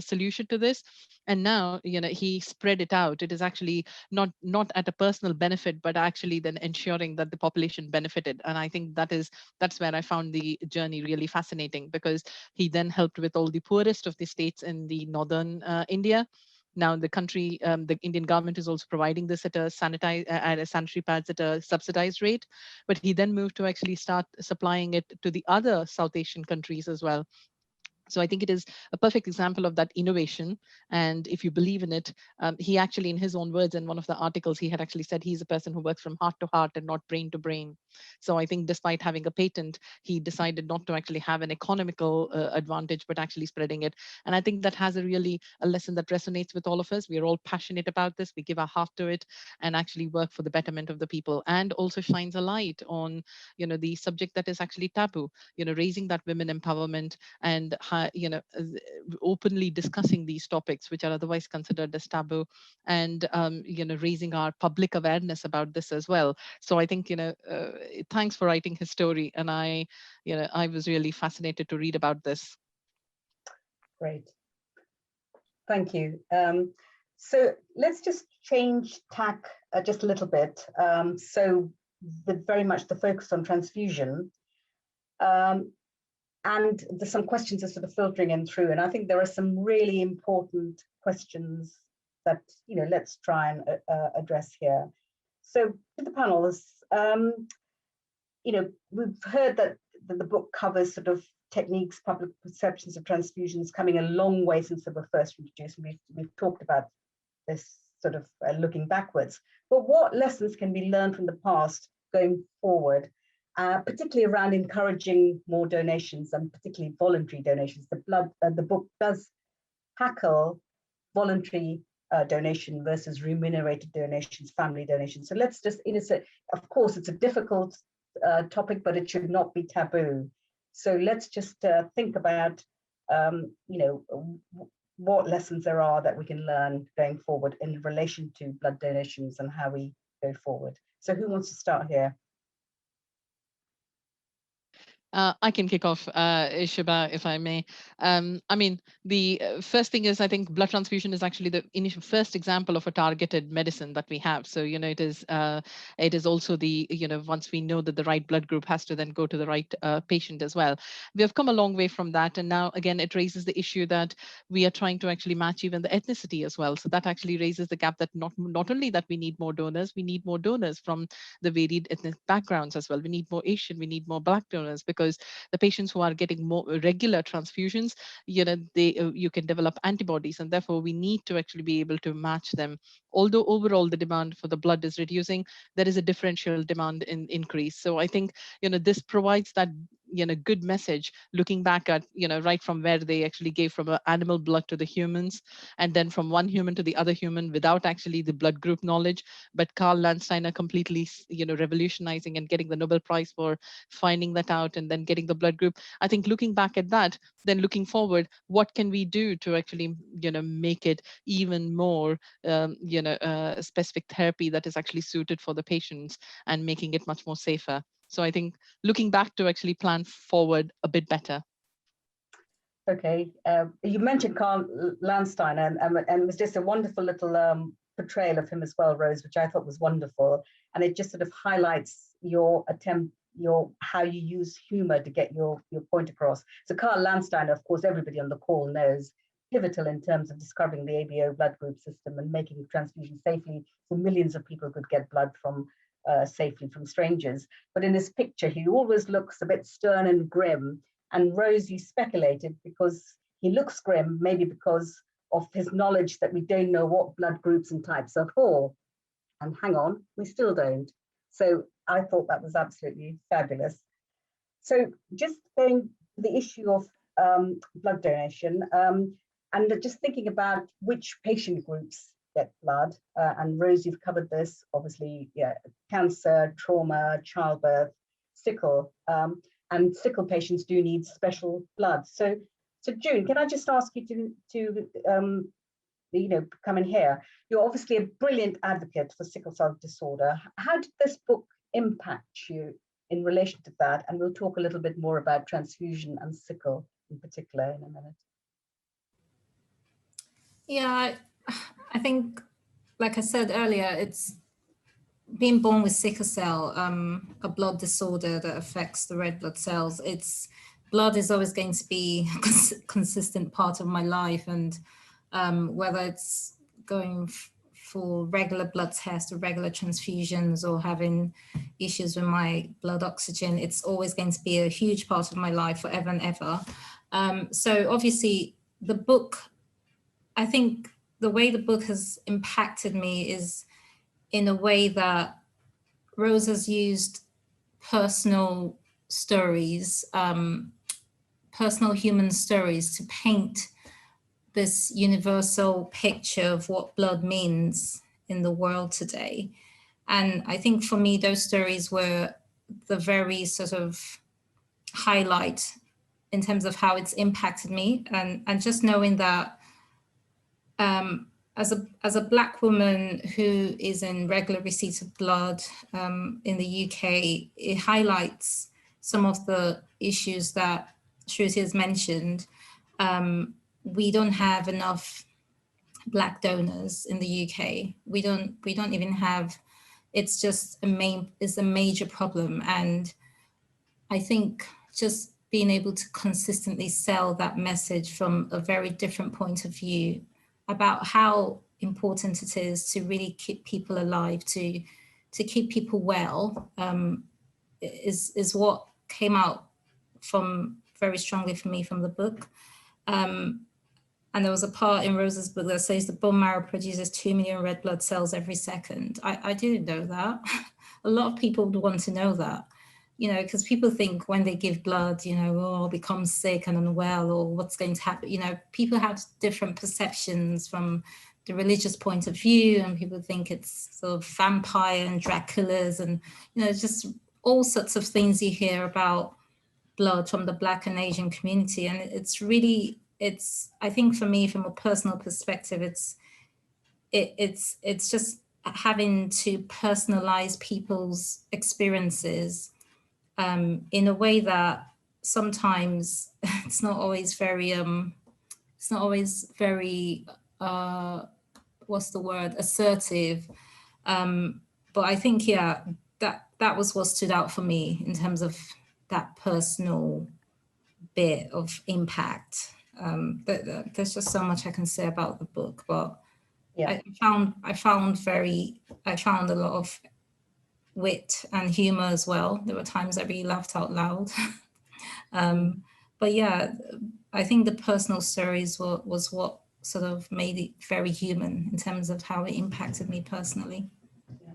solution to this. And now he spread it out. It is actually not at a personal benefit, but actually then ensuring that the population benefited. And I think that's where I found the journey really fascinating, because he then helped with all the poorest of the states in the northern India. Now the country, the Indian government is also providing this at a sanitary pads at a subsidized rate, but he then moved to actually start supplying it to the other South Asian countries as well. So I think it is a perfect example of that innovation. And if you believe in it, he actually, in his own words, in one of the articles, he had actually said he's a person who works from heart to heart and not brain to brain. So I think despite having a patent, he decided not to actually have an economical advantage, but actually spreading it. And I think that has a lesson that resonates with all of us. We are all passionate about this. We give our heart to it and actually work for the betterment of the people, and also shines a light on, the subject that is actually taboo, raising that women empowerment and openly discussing these topics which are otherwise considered as taboo, and raising our public awareness about this as well. So I think thanks for writing his story, and I was really fascinated to read about this. Great, thank you. So let's just change tack just a little bit. So very much the focus on transfusion. And there's some questions are sort of filtering in through, and I think there are some really important questions that let's try and address here. So to the panelists, we've heard that the book covers sort of techniques, public perceptions of transfusions, coming a long way since they were first introduced. And we've talked about this sort of looking backwards. But what lessons can be learned from the past going forward? Particularly around encouraging more donations, and particularly voluntary donations. The book does tackle voluntary donation versus remunerated donations, family donations. So let's just, of course, it's a difficult topic, but it should not be taboo. So let's just think about, what lessons there are that we can learn going forward in relation to blood donations and how we go forward. So who wants to start here? I can kick off, Shubha, if I may. I mean, the first thing is, I think blood transfusion is actually the initial first example of a targeted medicine that we have. So, it is also the, once we know that the right blood group has to then go to the right patient as well. We have come a long way from that. And now, again, it raises the issue that we are trying to actually match even the ethnicity as well. So that actually raises the gap that not only that we need more donors, we need more donors from the varied ethnic backgrounds as well. We need more Asian, we need more Black donors, because the patients who are getting more regular transfusions, you can develop antibodies, and therefore we need to actually be able to match them. Although overall the demand for the blood is reducing, there is a differential demand increase. So I think this provides that good message, looking back at right from where they actually gave from animal blood to the humans, and then from one human to the other human without actually the blood group knowledge. But Karl Landsteiner completely revolutionizing and getting the Nobel Prize for finding that out, and then getting the blood group. I think looking back at that, then looking forward, what can we do to actually make it even more specific therapy that is actually suited for the patients, and making it much more safer. So I think looking back to actually plan forward a bit better. Okay, you mentioned Karl Landsteiner, and it was just a wonderful little portrayal of him as well, Rose, which I thought was wonderful. And it just sort of highlights your attempt, how you use humor to get your point across. So Karl Landsteiner, of course, everybody on the call knows, pivotal in terms of discovering the ABO blood group system and making transfusion safely so millions of people could get blood from safely from strangers. But in this picture, he always looks a bit stern and grim. And Rose, you speculated because he looks grim, maybe because of his knowledge that we don't know what blood groups and types are for. And hang on, we still don't. So I thought that was absolutely fabulous. So just going to the issue of blood donation, and just thinking about which patient groups get blood. And Rose, you've covered this, obviously, yeah, cancer, trauma, childbirth, sickle, and sickle patients do need special blood. So June, can I just ask you to come in here? You're obviously a brilliant advocate for sickle cell disorder. How did this book impact you in relation to that? And we'll talk a little bit more about transfusion and sickle in particular in a minute. Yeah, I think, like I said earlier, it's being born with sickle cell, a blood disorder that affects the red blood cells. Blood is always going to be a consistent part of my life, and whether it's going for regular blood tests or regular transfusions or having issues with my blood oxygen, it's always going to be a huge part of my life forever and ever. So obviously the book, I think the way the book has impacted me is in a way that Rose has used personal stories, personal human stories to paint this universal picture of what blood means in the world today. And I think for me, those stories were the very sort of highlight in terms of how it's impacted me. And just knowing that as a Black woman who is in regular receipt of blood in the UK, it highlights some of the issues that Shruti has mentioned. We don't have enough Black donors in the UK. We don't even have. It's just a major problem, and I think just being able to consistently sell that message from a very different point of view about how important it is to really keep people alive, to keep people well, is what came out from very strongly for me from the book. And there was a part in Rose's book that says the bone marrow produces 2 million red blood cells every second. I didn't know that. A lot of people would want to know that, because people think when they give blood, I'll become sick and unwell, or what's going to happen. People have different perceptions from the religious point of view, and people think it's sort of vampire and Draculas and, just all sorts of things you hear about blood from the Black and Asian community. And I think for me, from a personal perspective, it's just having to personalize people's experiences in a way that sometimes it's not always very what's the word, assertive. But I think, yeah, that was what stood out for me in terms of that personal bit of impact. There's just so much I can say about the book, but yeah. I found a lot of wit and humor as well. There were times I really laughed out loud. But yeah, I think the personal stories was what sort of made it very human in terms of how it impacted me personally. Yeah.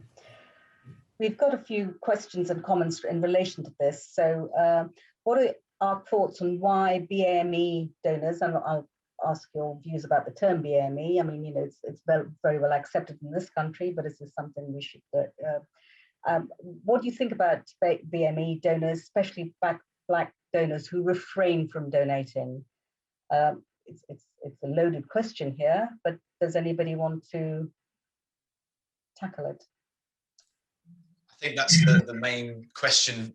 We've got a few questions and comments in relation to this. So what are our thoughts on why BAME donors, and I'll ask your views about the term BAME. I mean, it's very well accepted in this country, but is this something we should, what do you think about BAME donors, especially Black donors who refrain from donating? It's a loaded question here, but does anybody want to tackle it? I think that's the main question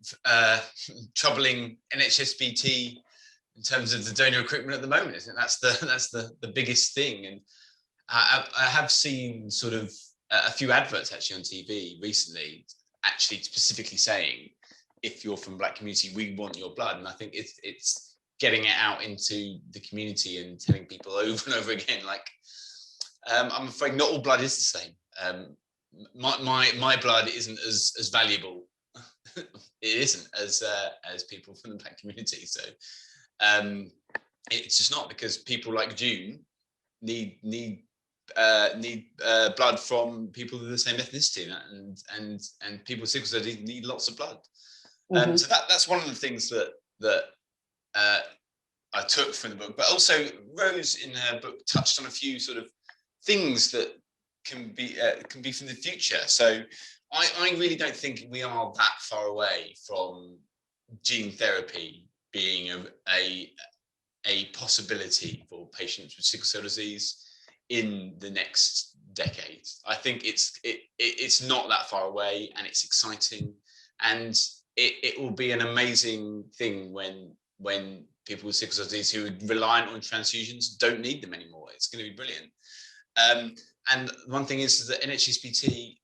troubling NHSBT in terms of the donor recruitment at the moment. Isn't it? That's the biggest thing. And I have seen sort of a few adverts actually on TV recently, actually specifically saying, if you're from Black community, we want your blood. And I think it's getting it out into the community and telling people over and over again, like, I'm afraid not all blood is the same. My blood isn't as valuable. It isn't as people from the Black community. So it's just not, because people like June need blood from people of the same ethnicity, and people with sickle cell disease need lots of blood. Mm-hmm. So that's one of the things that I took from the book. But also Rose in her book touched on a few sort of things that can be from the future. So I really don't think we are that far away from gene therapy being a possibility for patients with sickle cell disease in the next decade. I think it's not that far away, and it's exciting, and it will be an amazing thing when people with sickle cell disease who are reliant on transfusions don't need them anymore. It's going to be brilliant. And one thing is that NHSBT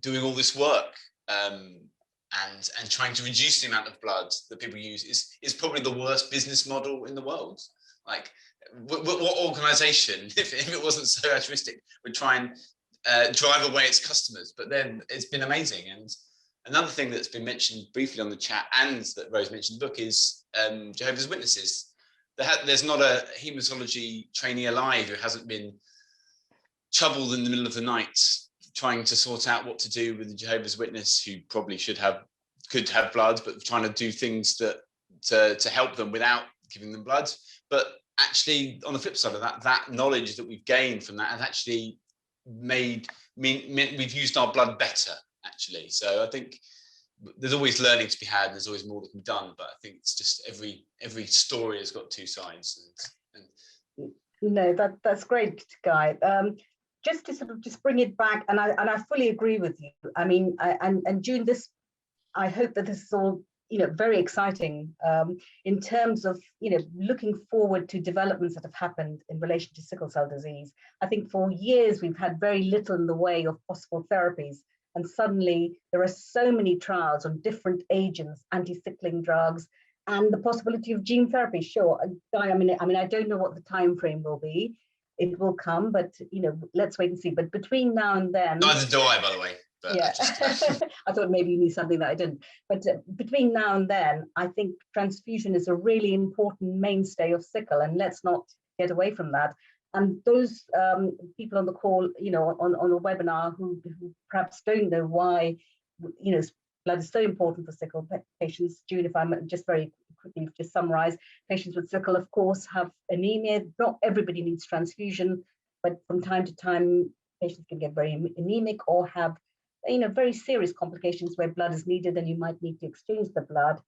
doing all this work and trying to reduce the amount of blood that people use is probably the worst business model in the world. Like, what organisation, if it wasn't so altruistic, would try and drive away its customers? But then it's been amazing. And another thing that's been mentioned briefly on the chat, and that Rose mentioned in the book, is Jehovah's Witnesses. There's not a haematology trainee alive who hasn't been troubled in the middle of the night trying to sort out what to do with the Jehovah's Witness, who probably could have blood, but trying to do things to help them without giving them blood. But actually, on the flip side of that knowledge that we've gained from that has actually meant we've used our blood better, actually. So I think there's always learning to be had, and there's always more that can be done. But I think it's just every story has got two sides. No, that's great, Guy. Just to sort of just bring it back, and I fully agree with you. I mean, and June, I hope that this is all, very exciting in terms of, looking forward to developments that have happened in relation to sickle cell disease. I think for years we've had very little in the way of possible therapies, and suddenly there are so many trials on different agents, anti-sickling drugs, and the possibility of gene therapy. Sure, Guy, I mean, I don't know what the time frame will be. It will come, but let's wait and see. But between now and then, neither do I, by the way. But yeah, I thought maybe you knew something that I didn't. But between now and then, I think transfusion is a really important mainstay of sickle, and let's not get away from that. And those people on the call, on the webinar, who perhaps don't know why, blood is so important for sickle patients. June, if I'm just very quickly just summarize, patients with sickle, of course, have anemia. Not everybody needs transfusion, but from time to time, patients can get very anemic or have, very serious complications where blood is needed, and you might need to exchange the blood.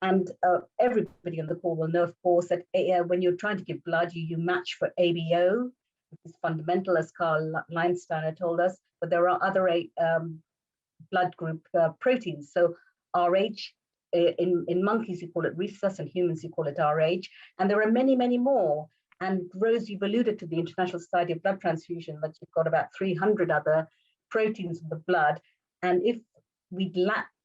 And everybody on the call will know, of course, that when you're trying to give blood, you match for ABO, which is fundamental, as Carl Leinsteiner told us, but there are other blood group proteins. So RH, in monkeys, you call it rhesus, and humans, you call it RH. And there are many, many more. And Rose, you've alluded to the International Society of Blood Transfusion, that you've got about 300 other proteins in the blood. And if we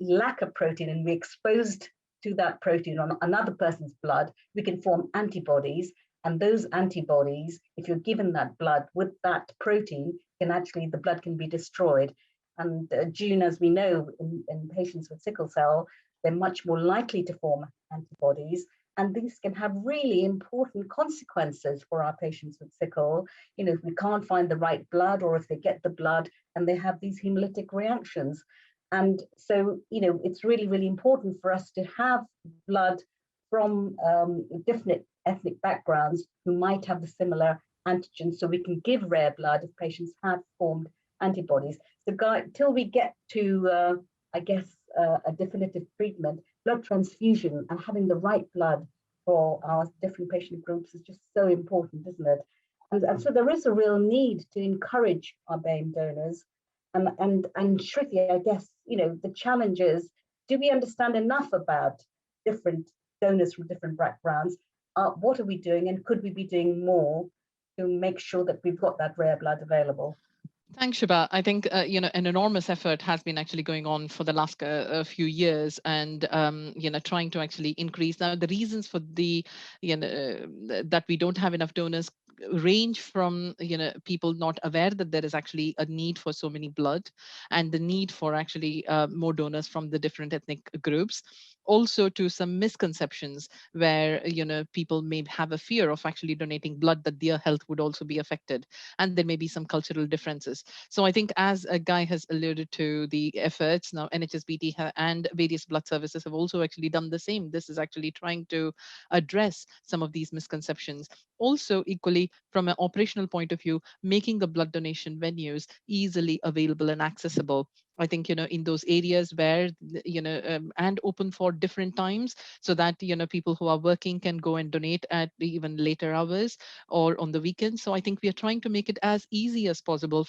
lack a protein and we're exposed to that protein on another person's blood, we can form antibodies. And those antibodies, if you're given that blood with that protein, the blood can be destroyed. And June, as we know, in patients with sickle cell, they're much more likely to form antibodies. And these can have really important consequences for our patients with sickle. If we can't find the right blood, or if they get the blood and they have these hemolytic reactions. And so, it's really, really important for us to have blood from different ethnic backgrounds who might have the similar antigens, so we can give rare blood if patients have formed antibodies. So, Guy, till we get to, a definitive treatment, blood transfusion and having the right blood for our different patient groups is just so important, isn't it? And so there is a real need to encourage our BAME donors. And Shruti, I guess, the challenge is, do we understand enough about different donors from different backgrounds? What are we doing, and could we be doing more to make sure that we've got that rare blood available? Thanks, Shubha. I think an enormous effort has been actually going on for the last few years, and trying to actually increase. Now, the reasons for that we don't have enough donors range from people not aware that there is actually a need for so many blood, and the need for actually more donors from the different ethnic groups. also to some misconceptions where, people may have a fear of actually donating blood, that their health would also be affected. And there may be some cultural differences. So I think, as a Guy has alluded to, the efforts now, NHSBT and various blood services have also actually done the same. This is actually trying to address some of these misconceptions. Also, equally, from an operational point of view, making the blood donation venues easily available and accessible. I think, in those areas where, and open for different times, so that, people who are working can go and donate at even later hours or on the weekends. So I think we are trying to make it as easy as possible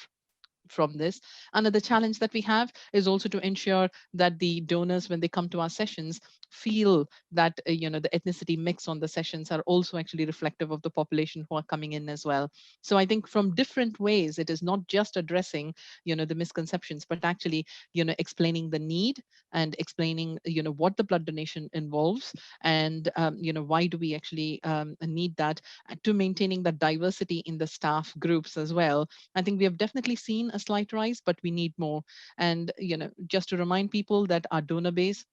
from this. Another challenge that we have is also to ensure that the donors, when they come to our sessions, feel that the ethnicity mix on the sessions are also actually reflective of the population who are coming in as well. So I think from different ways, it is not just addressing the misconceptions, but actually explaining the need and explaining what the blood donation involves, and why do we actually need that, to maintaining that diversity in the staff groups as well. I think we have definitely seen a slight rise, but we need more. And just to remind people that our donor base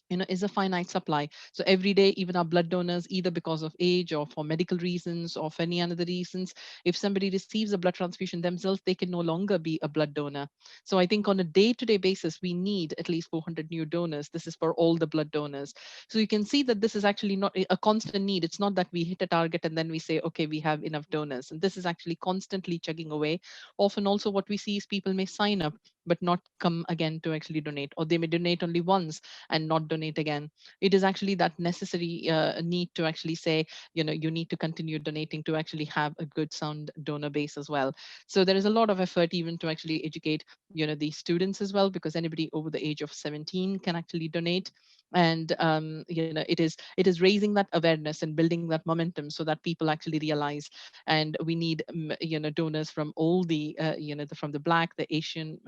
is a finite supply. So every day, even our blood donors, either because of age or for medical reasons or for any other reasons, if somebody receives a blood transfusion themselves, they can no longer be a blood donor. So I think on a day-to-day basis, we need at least 400 new donors. This is for all the blood donors. So you can see that this is actually not a constant need. It's not that we hit a target and then we say, okay, we have enough donors. And this is actually constantly chugging away. Often also what we see is people may sign up, but not come again to actually donate, or they may donate only once and not donate again. It is actually that necessary need to actually say, you need to continue donating to actually have a good sound donor base as well. So there is a lot of effort even to actually educate, the students as well, because anybody over the age of 17 can actually donate. And it is raising that awareness and building that momentum so that people actually realize. And we need donors from all the from the Black, the Asian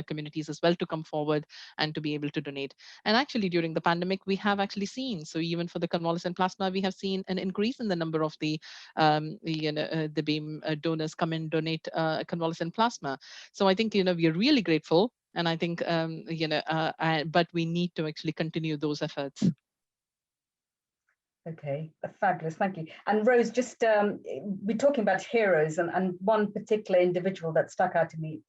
communities as well, to come forward and to be able to donate. And actually, during the pandemic, we have actually seen, so even for the convalescent plasma, we have seen an increase in the number of the the BEAM donors come and donate convalescent plasma. So I think we are really grateful. And I think but we need to actually continue those efforts. Okay, fabulous, thank you. And Rose, just we're talking about heroes, and one particular individual that stuck out to me.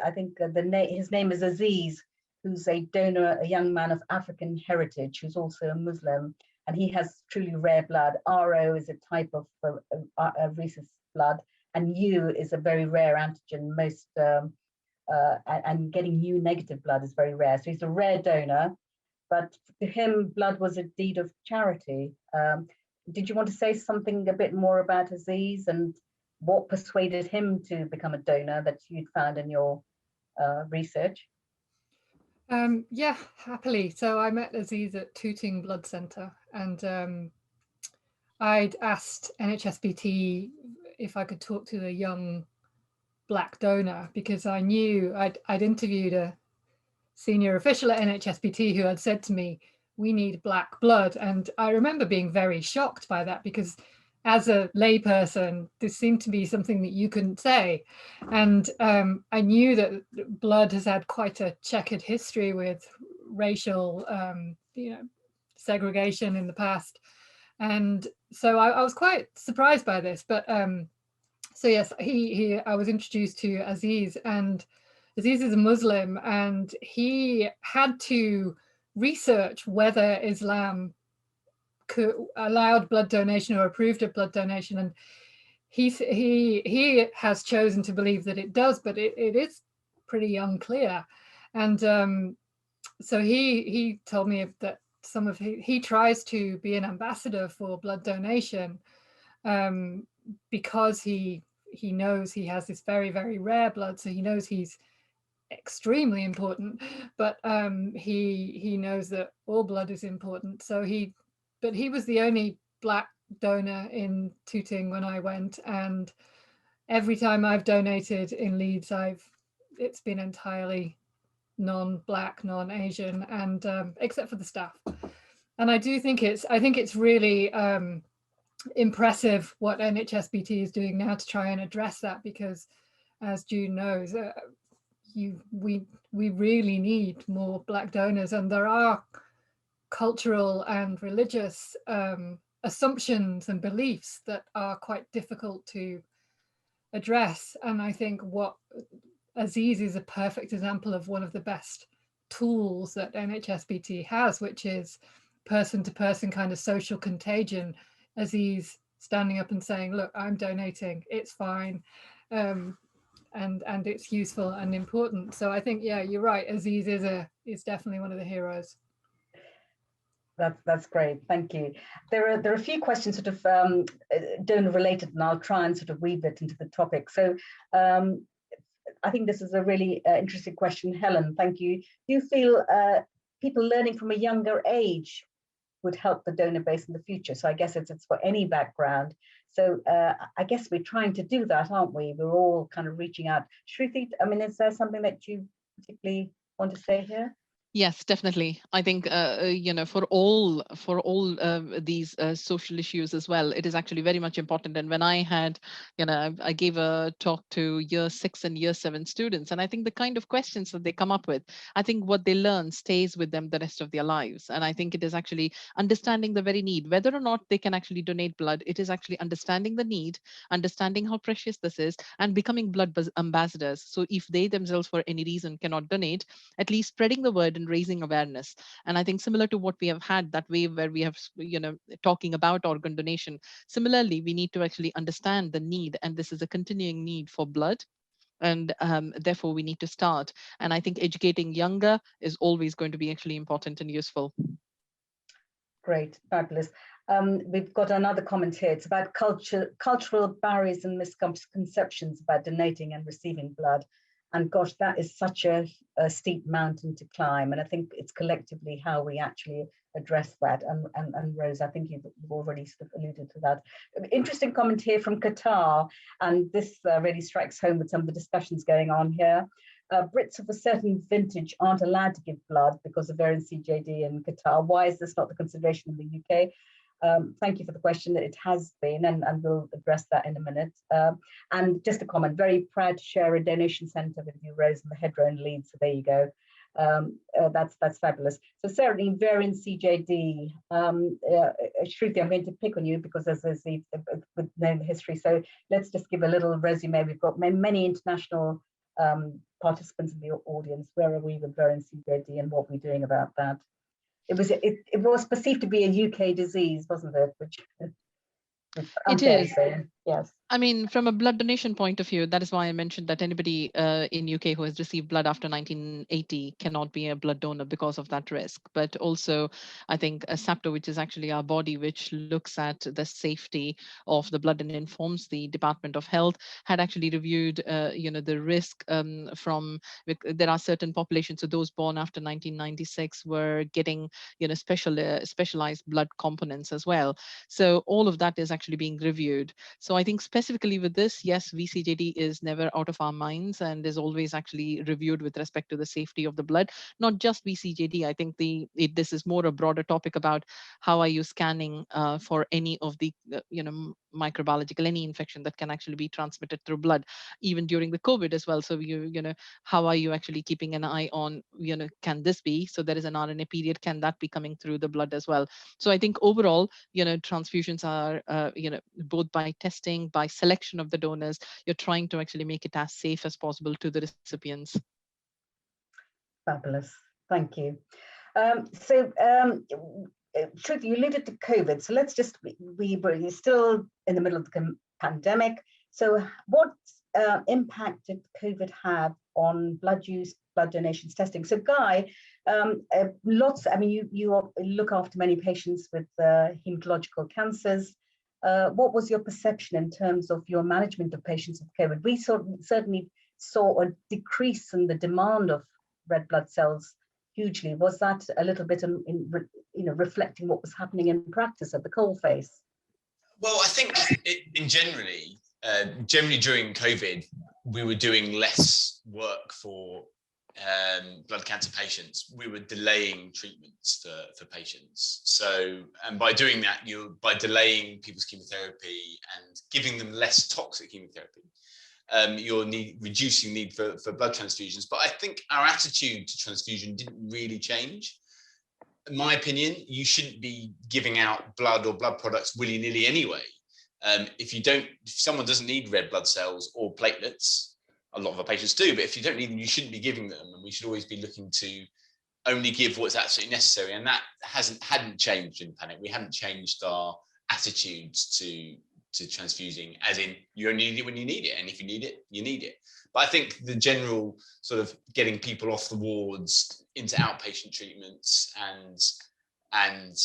I think his name is Aziz, who's a donor, a young man of African heritage, who's also a Muslim, and he has truly rare blood. RO is a type of rhesus blood, and U is a very rare antigen. Most and getting U negative blood is very rare. So he's a rare donor. But to him, blood was a deed of charity. Did you want to say something a bit more about Aziz and what persuaded him to become a donor that you'd found in your research? Yeah, happily. So I met Aziz at Tooting Blood Centre, and I'd asked NHSBT if I could talk to a young Black donor, because I knew I'd interviewed a senior official at NHSBT who had said to me, we need Black blood. And I remember being very shocked by that, because as a layperson, this seemed to be something that you couldn't say. And I knew that blood has had quite a checkered history with racial segregation in the past. And so I was quite surprised by this. But so yes, I was introduced to Aziz, and Aziz is a Muslim, and he had to research whether Islam allowed blood donation or approved of blood donation, and he has chosen to believe that it does, but it is pretty unclear. And so he told me that he tries to be an ambassador for blood donation because he knows he has this very, very rare blood, so he knows he's extremely important, but he knows that all blood is important. So but he was the only Black donor in Tooting when I went, and every time I've donated in Leeds, it's been entirely non-Black, non-Asian, and except for the staff. And I think it's really impressive what NHSBT is doing now to try and address that, because as June knows, we really need more Black donors, and there are cultural and religious assumptions and beliefs that are quite difficult to address. And I think what Aziz is a perfect example of one of the best tools that NHSBT has, which is person-to-person kind of social contagion. Aziz standing up and saying, look, I'm donating, it's fine, and it's useful and important. So I think, yeah, you're right, Aziz is definitely one of the heroes. That's great, thank you. There are a few questions sort of donor related, and I'll try and sort of weave it into the topic. So I think this is a really interesting question. Helen, thank you. Do you feel people learning from a younger age would help the donor base in the future? So I guess it's for any background. So I guess we're trying to do that, aren't we? We're all kind of reaching out. Shruti, I mean, is there something that you particularly want to say here? Yes, definitely. I think for all these social issues as well, it is actually very much important. And when I had, I gave a talk to year 6 and year 7 students, and I think the kind of questions that they come up with, I think what they learn stays with them the rest of their lives. And I think it is actually understanding the very need, whether or not they can actually donate blood. It is actually understanding the need, understanding how precious this is, and becoming blood ambassadors. So if they themselves, for any reason, cannot donate, at least spreading the word and raising awareness. And I think similar to what we have had, that wave where we have, talking about organ donation, similarly, we need to actually understand the need, and this is a continuing need for blood. And therefore, we need to start. And I think educating younger is always going to be actually important and useful. Great, fabulous. We've got another comment here. It's about cultural barriers and misconceptions about donating and receiving blood. And gosh, that is such a steep mountain to climb. And I think it's collectively how we actually address that. And Rose, I think you've already sort of alluded to that. Interesting comment here from Qatar. And this really strikes home with some of the discussions going on here. Brits of a certain vintage aren't allowed to give blood because of variant CJD in Qatar. Why is this not the consideration in the UK? Thank you for the question. It has been, and we'll address that in a minute. And just a comment, very proud to share a donation centre with you, Rose, in the Hedgerow in Leeds. So there you go. That's fabulous. So certainly variant CJD, Shruti, I'm going to pick on you because there's the history. So let's just give a little resume. We've got many international participants in the audience. Where are we with variant CJD and what we're doing about that? It was perceived to be a UK disease, wasn't it? Which it is. Yes. I mean, from a blood donation point of view, that is why I mentioned that anybody in UK who has received blood after 1980 cannot be a blood donor because of that risk. But also, I think SAPTO, which is actually our body which looks at the safety of the blood and informs the Department of Health, had actually reviewed, the risk there are certain populations, so those born after 1996 were getting, specialized blood components as well. So all of that is actually being reviewed. So I think specifically with this, yes, VCJD is never out of our minds and is always actually reviewed with respect to the safety of the blood, not just VCJD. I think this is more a broader topic about how are you scanning for any of the, microbiological, any infection that can actually be transmitted through blood, even during the COVID as well. So how are you actually keeping an eye on, can this be? So there is an RNA period, can that be coming through the blood as well? So I think overall, transfusions are, both by testing, by selection of the donors, you're trying to actually make it as safe as possible to the recipients. Fabulous, thank you. Shruti, you alluded to COVID, so let's just, we're still in the middle of the pandemic. So what impact did COVID have on blood use, blood donations, testing? So Guy, you look after many patients with hematological cancers. What was your perception in terms of your management of patients with COVID? We certainly saw a decrease in the demand of red blood cells hugely. Was that a little bit reflecting what was happening in practice at the coalface? Well, I think generally during COVID, we were doing less work for blood cancer patients. We were delaying treatments for patients. So, and by doing that, by delaying people's chemotherapy and giving them less toxic chemotherapy, you're reducing need for blood transfusions. But I think our attitude to transfusion didn't really change. in my opinion, you shouldn't be giving out blood or blood products willy-nilly anyway. If someone doesn't need red blood cells or platelets, a lot of our patients do, but if you don't need them, you shouldn't be giving them, and we should always be looking to only give what's absolutely necessary, and that hadn't changed in the pandemic. We haven't changed our attitudes to transfusing, as in you only need it when you need it, and if you need it, you need it. But I think the general sort of getting people off the wards into outpatient treatments and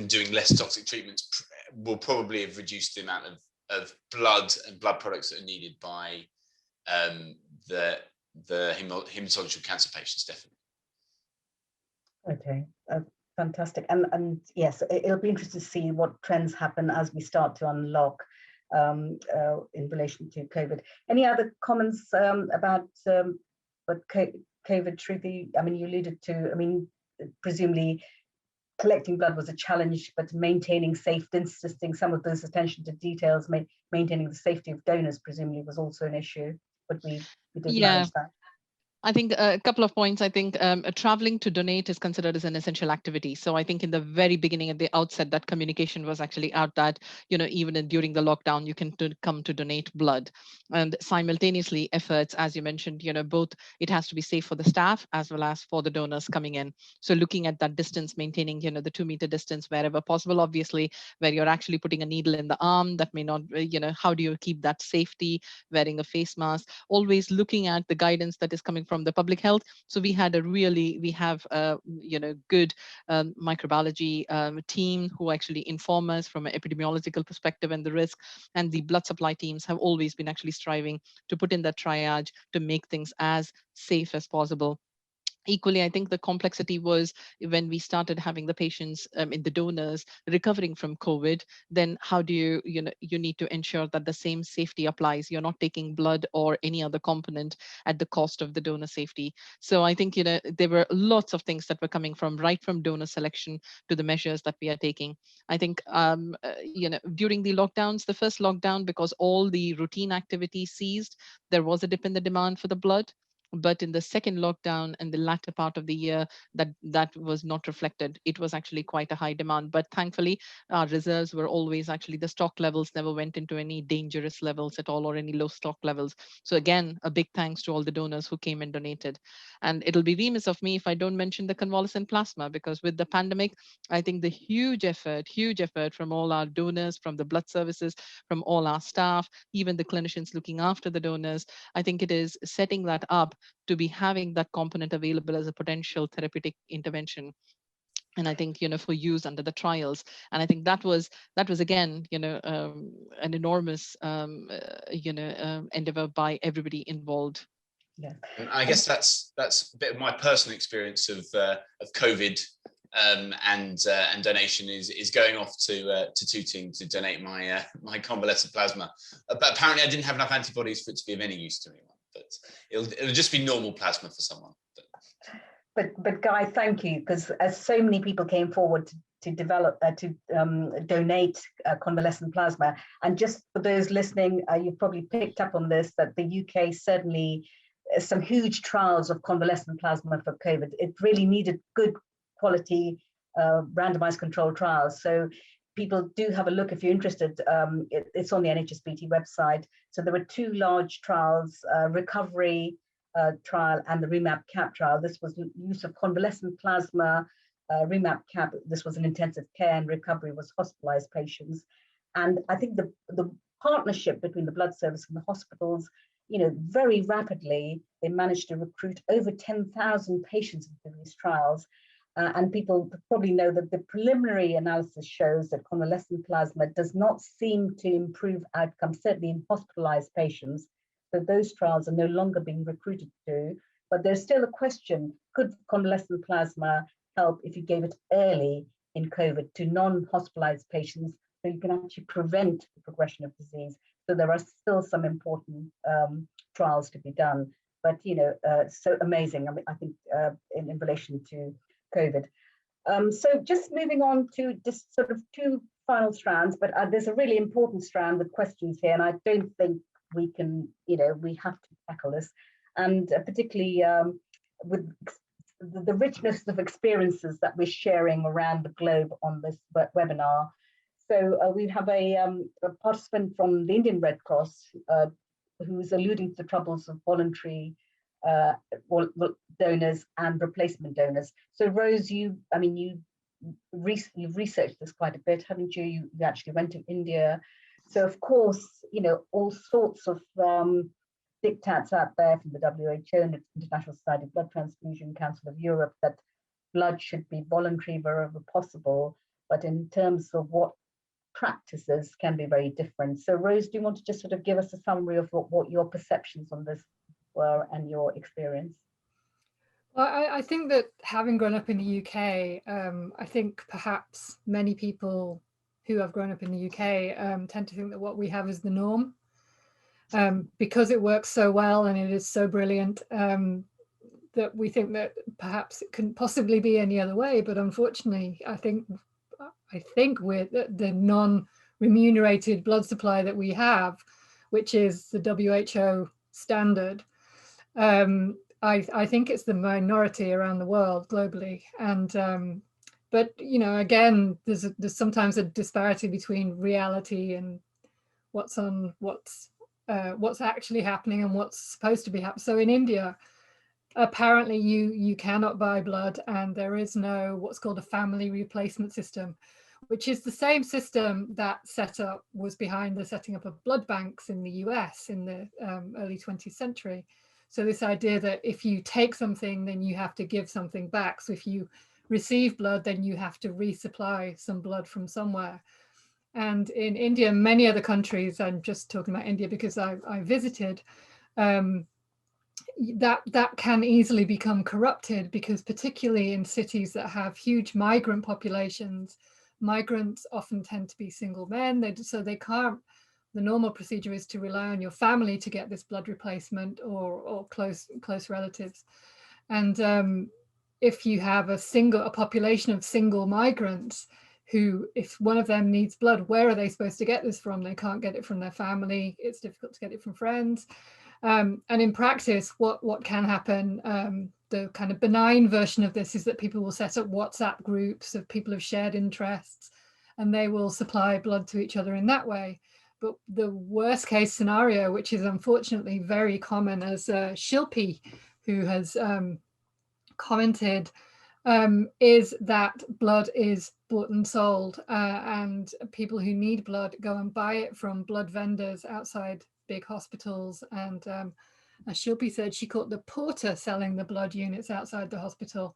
doing less toxic treatments will probably have reduced the amount of blood and blood products that are needed by the hematological cancer patients, definitely. Okay, fantastic. And yes, it'll be interesting to see what trends happen as we start to unlock in relation to COVID. Any other comments about what COVID, Shruti? I mean, you alluded to, I mean, presumably collecting blood was a challenge, but maintaining safe distancing, some of those attention to details, maintaining the safety of donors presumably was also an issue, but we did manage that. I think a couple of points. I think traveling to donate is considered as an essential activity. So I think in the very beginning, at the outset, that communication was actually out that, even during the lockdown, you can come to donate blood. And simultaneously efforts, as you mentioned, both it has to be safe for the staff as well as for the donors coming in. So looking at that distance, maintaining, the 2 meter distance wherever possible, obviously, where you're actually putting a needle in the arm, that may not, how do you keep that safety, wearing a face mask, always looking at the guidance that is coming from the public health. So we have a good microbiology team who actually inform us from an epidemiological perspective and the risk, and the blood supply teams have always been actually striving to put in that triage to make things as safe as possible. Equally, I think the complexity was when we started having the patients in the donors recovering from COVID, then how do you need to ensure that the same safety applies. You're not taking blood or any other component at the cost of the donor safety. So I think, there were lots of things that were coming from right from donor selection to the measures that we are taking. I think, during the lockdowns, the first lockdown, because all the routine activities ceased, there was a dip in the demand for the blood. But in the second lockdown and the latter part of the year, that was not reflected. It was actually quite a high demand. But thankfully, our reserves were always actually, the stock levels never went into any dangerous levels at all or any low stock levels. So again, a big thanks to all the donors who came and donated. And it'll be remiss of me if I don't mention the convalescent plasma, because with the pandemic, I think the huge effort from all our donors, from the blood services, from all our staff, even the clinicians looking after the donors, I think it is setting that up to be having that component available as a potential therapeutic intervention. And I think, for use under the trials. And I think that was again, an enormous, endeavor by everybody involved. Yeah. And I guess that's a bit of my personal experience of COVID and donation is going off to Tooting to donate my convalescent plasma. But apparently I didn't have enough antibodies for it to be of any use to anyone. But it'll just be normal plasma for someone. But Guy, thank you, because as so many people came forward to develop donate convalescent plasma, and just for those listening, you've probably picked up on this, that the UK certainly some huge trials of convalescent plasma for COVID. It really needed good quality randomized controlled trials. So people do have a look if you're interested. It's on the NHS website. So there were 2 large trials, recovery trial and the REMAP-CAP trial. This was use of convalescent plasma. REMAP-CAP, this was an intensive care, and recovery was hospitalized patients. And I think the partnership between the blood service and the hospitals, very rapidly, they managed to recruit over 10,000 patients into these trials. And people probably know that the preliminary analysis shows that convalescent plasma does not seem to improve outcomes, certainly in hospitalized patients. So those trials are no longer being recruited to, but there's still a question, could convalescent plasma help if you gave it early in COVID to non-hospitalized patients, so you can actually prevent the progression of disease? So there are still some important trials to be done, but so amazing. I mean, I think in relation to COVID. So just moving on to just sort of 2 final strands, but there's a really important strand with questions here, and I don't think we can, we have to tackle this, and particularly with the richness of experiences that we're sharing around the globe on this webinar. So we have a participant from the Indian Red Cross who's alluding to the troubles of voluntary donors and replacement donors. So Rose, you've researched this quite a bit, haven't you? You actually went to India. So of course, all sorts of diktats out there from the WHO and the International Society of Blood Transfusion, Council of Europe, that blood should be voluntary wherever possible. But in terms of what practices can be very different. So Rose, do you want to just sort of give us a summary of what your perceptions on this were and your experience? Well, I think that having grown up in the UK, I think perhaps many people who have grown up in the UK tend to think that what we have is the norm, because it works so well and it is so brilliant, that we think that perhaps it couldn't possibly be any other way. But unfortunately, I think with the non-remunerated blood supply that we have, which is the WHO standard, I think it's the minority around the world globally. And but again, there's sometimes a disparity between reality and what's actually happening and what's supposed to be happening. So in India, apparently you cannot buy blood, and there is no what's called a family replacement system, which is the same system that was behind the setting up of blood banks in the US in the early 20th century. So this idea that if you take something, then you have to give something back. So if you receive blood, then you have to resupply some blood from somewhere. And in India, many other countries, I'm just talking about India because I visited, that can easily become corrupted, because particularly in cities that have huge migrant populations, migrants often tend to be single men. So they can't, the normal procedure is to rely on your family to get this blood replacement, or close relatives. And if you have a population of single migrants who, if one of them needs blood, where are they supposed to get this from? They can't get it from their family. It's difficult to get it from friends. And in practice, what can happen, the kind of benign version of this is that people will set up WhatsApp groups of people of shared interests, and they will supply blood to each other in that way. But the worst case scenario, which is unfortunately very common, as Shilpi, who has commented, is that blood is bought and sold, and people who need blood go and buy it from blood vendors outside big hospitals. And as Shilpi said, she caught the porter selling the blood units outside the hospital.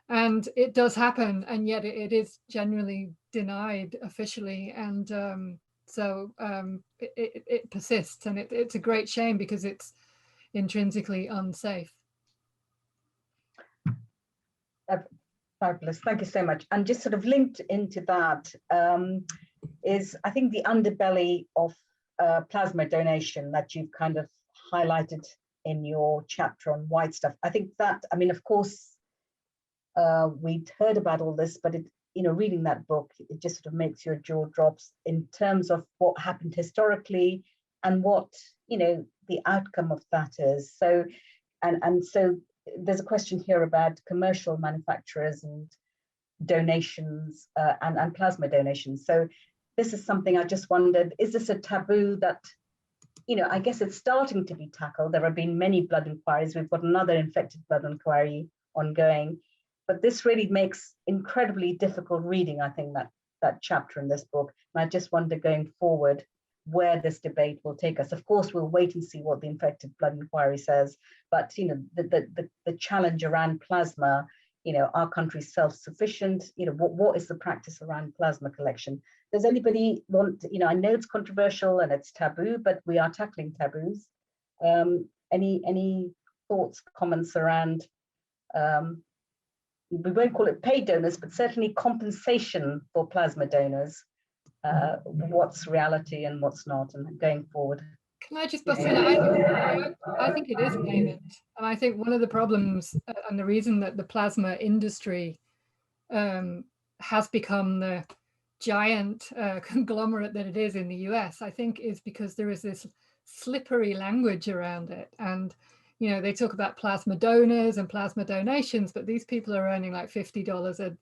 And it does happen, and yet it is generally denied officially. And so it persists, and it's a great shame because it's intrinsically unsafe. Fabulous, thank you so much. And just sort of linked into that is, I think, the underbelly of plasma donation that you've kind of highlighted in your chapter on white stuff. I think that, of course, we'd heard about all this, but reading that book, it just sort of makes your jaw drops in terms of what happened historically and what, the outcome of that is. So, and so there's a question here about commercial manufacturers and donations and plasma donations. So this is something I just wondered, is this a taboo that, I guess it's starting to be tackled. There have been many blood inquiries. We've got another infected blood inquiry ongoing, but this really makes incredibly difficult reading, I think, that chapter in this book. And I just wonder going forward where this debate will take us. Of course, we'll wait and see what the infected blood inquiry says, but the challenge around plasma, our country's self-sufficient, what is the practice around plasma collection? Does anybody want, I know it's controversial and it's taboo, but we are tackling taboos. Any thoughts, comments around, we won't call it paid donors, but certainly compensation for plasma donors, what's reality and what's not, and going forward? Can I just bust in? I think it is payment. And I think one of the problems and the reason that the plasma industry has become the giant conglomerate that it is in the US, I think, is because there is this slippery language around it. And you know, they talk about plasma donors and plasma donations, but these people are earning like $50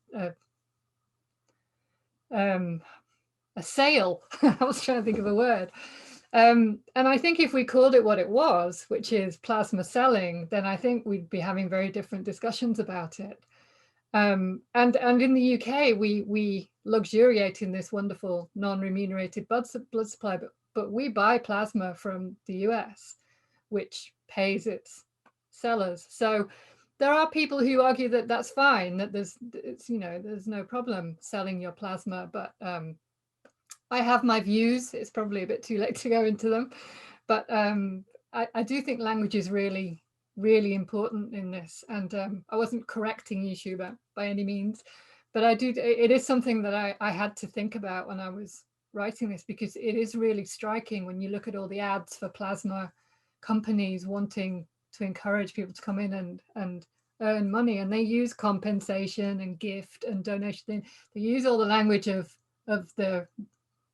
a sale. I was trying to think of a word. And I think if we called it what it was, which is plasma selling, then I think we'd be having very different discussions about it. And in the UK, we luxuriate in this wonderful non-remunerated blood supply, but we buy plasma from the US, which pays its sellers. So there are people who argue that that's fine, that there's no problem selling your plasma, but I have my views. It's probably a bit too late to go into them, but I do think language is really, really important in this. And I wasn't correcting you, Shubha, by any means, but it is something that I had to think about when I was writing this, because it is really striking when you look at all the ads for plasma companies wanting to encourage people to come in and earn money, and they use compensation and gift and donation. They use all the language of the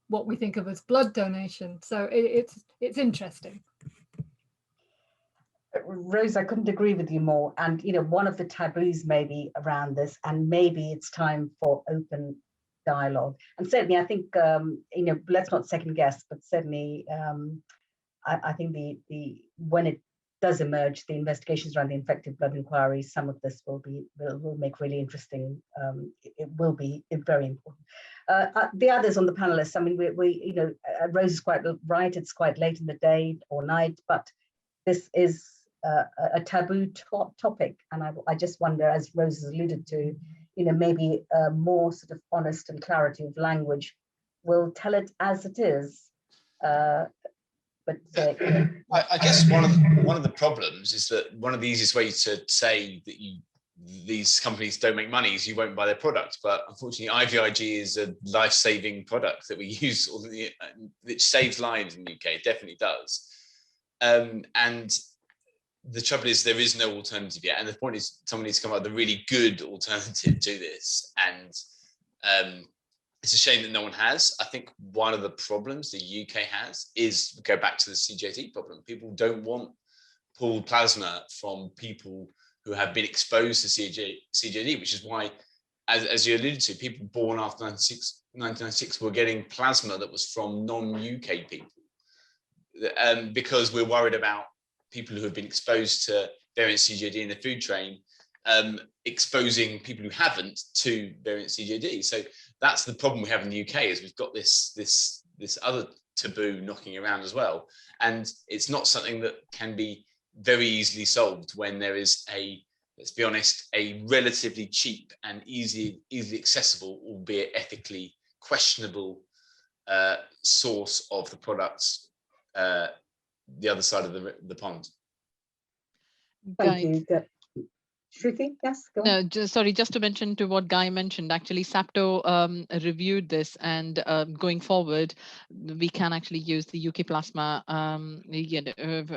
what we think of as blood donation. So it's interesting. Rose, I couldn't agree with you more. And, you know, one of the taboos maybe around this, and maybe it's time for open dialogue. And certainly, I think, you know, let's not second guess, but certainly, I think when it does emerge, the investigations around the infected blood inquiry, some of this will make really interesting. It will be very important. The others on the panelists, I mean, we you know, Rose is quite right. It's quite late in the day or night, but this is a taboo topic, and I just wonder, as Rose has alluded to, you know, maybe more sort of honest and clarity of language will tell it as it is. But I guess one of the problems is that one of the easiest ways to say that these companies don't make money is you won't buy their product. But unfortunately, IVIG is a life-saving product that we use, which saves lives in the UK. It definitely does. And the trouble is there is no alternative yet. And the point is someone needs to come up with a really good alternative to this. And it's a shame that no one has. I think one of the problems the UK has is, go back to the CJD problem. People don't want pooled plasma from people who have been exposed to CJD, which is why, as you alluded to, people born after 1996 were getting plasma that was from non-UK people, because we're worried about people who have been exposed to variant CJD in the food chain exposing people who haven't to variant CJD. So that's the problem we have in the UK, is we've got this other taboo knocking around as well, and it's not something that can be very easily solved when there is let's be honest, a relatively cheap and easily accessible, albeit ethically questionable, source of the products the other side of the pond. thank you. Shruti, yes, go on. No, just to mention to what Guy mentioned, actually SAPTO reviewed this, and going forward, we can actually use the UK plasma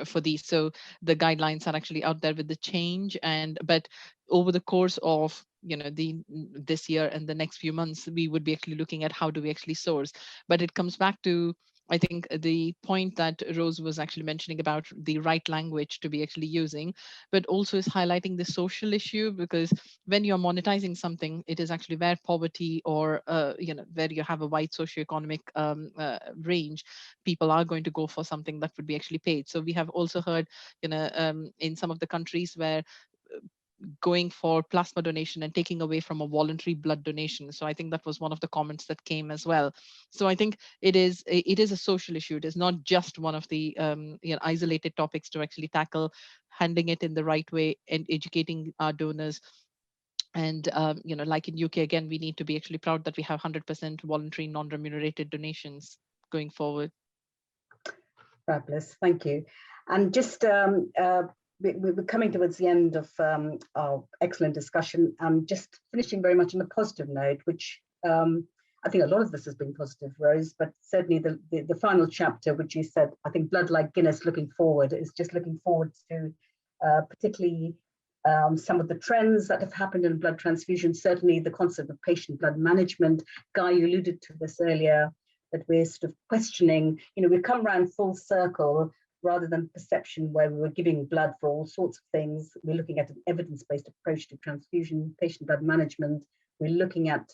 for these. So the guidelines are actually out there with the change, but over the course of this year and the next few months, we would be actually looking at how do we actually source. But it comes back to, I think, the point that Rose was actually mentioning about the right language to be actually using, but also is highlighting the social issue, because when you're monetizing something, it is actually where poverty or where you have a wide socioeconomic range, people are going to go for something that would be actually paid. So we have also heard, in some of the countries where going for plasma donation and taking away from a voluntary blood donation. So I think that was one of the comments that came as well. So I think it is a social issue. It is not just one of the isolated topics to actually tackle, handling it in the right way and educating our donors. And like in UK, again, we need to be actually proud that we have 100% voluntary non-remunerated donations going forward. Fabulous, thank you. And just we're coming towards the end of our excellent discussion. Just finishing very much on a positive note, which I think a lot of this has been positive, Rose, but certainly the final chapter, which you said, I think Blood Like Guinness looking forward, is just looking forward to particularly some of the trends that have happened in blood transfusion, certainly the concept of patient blood management. Guy, you alluded to this earlier, that we're sort of questioning, we've come around full circle rather than perception where we were giving blood for all sorts of things. We're looking at an evidence-based approach to transfusion, patient blood management. We're looking at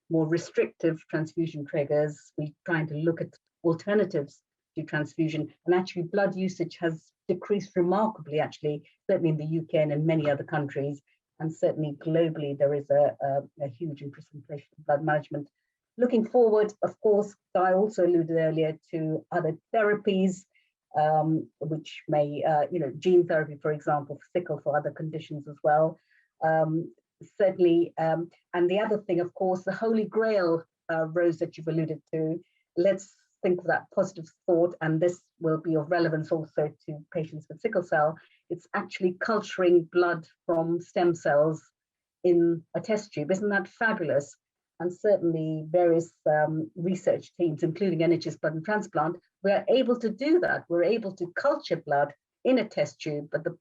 more restrictive transfusion triggers. We're trying to look at alternatives to transfusion, and actually blood usage has decreased remarkably, actually, certainly in the UK and in many other countries, and certainly globally there is a huge interest in patient blood management. Looking forward, of course, I also alluded earlier to other therapies, which may, gene therapy, for example, for sickle, for other conditions as well. Certainly, and the other thing, of course, the Holy Grail, Rose, that you've alluded to, let's think of that positive thought, and this will be of relevance also to patients with sickle cell. It's actually culturing blood from stem cells in a test tube. Isn't that fabulous? And certainly various research teams, including NHS Blood and Transplant, we're able to do that. We're able to culture blood in a test tube, but the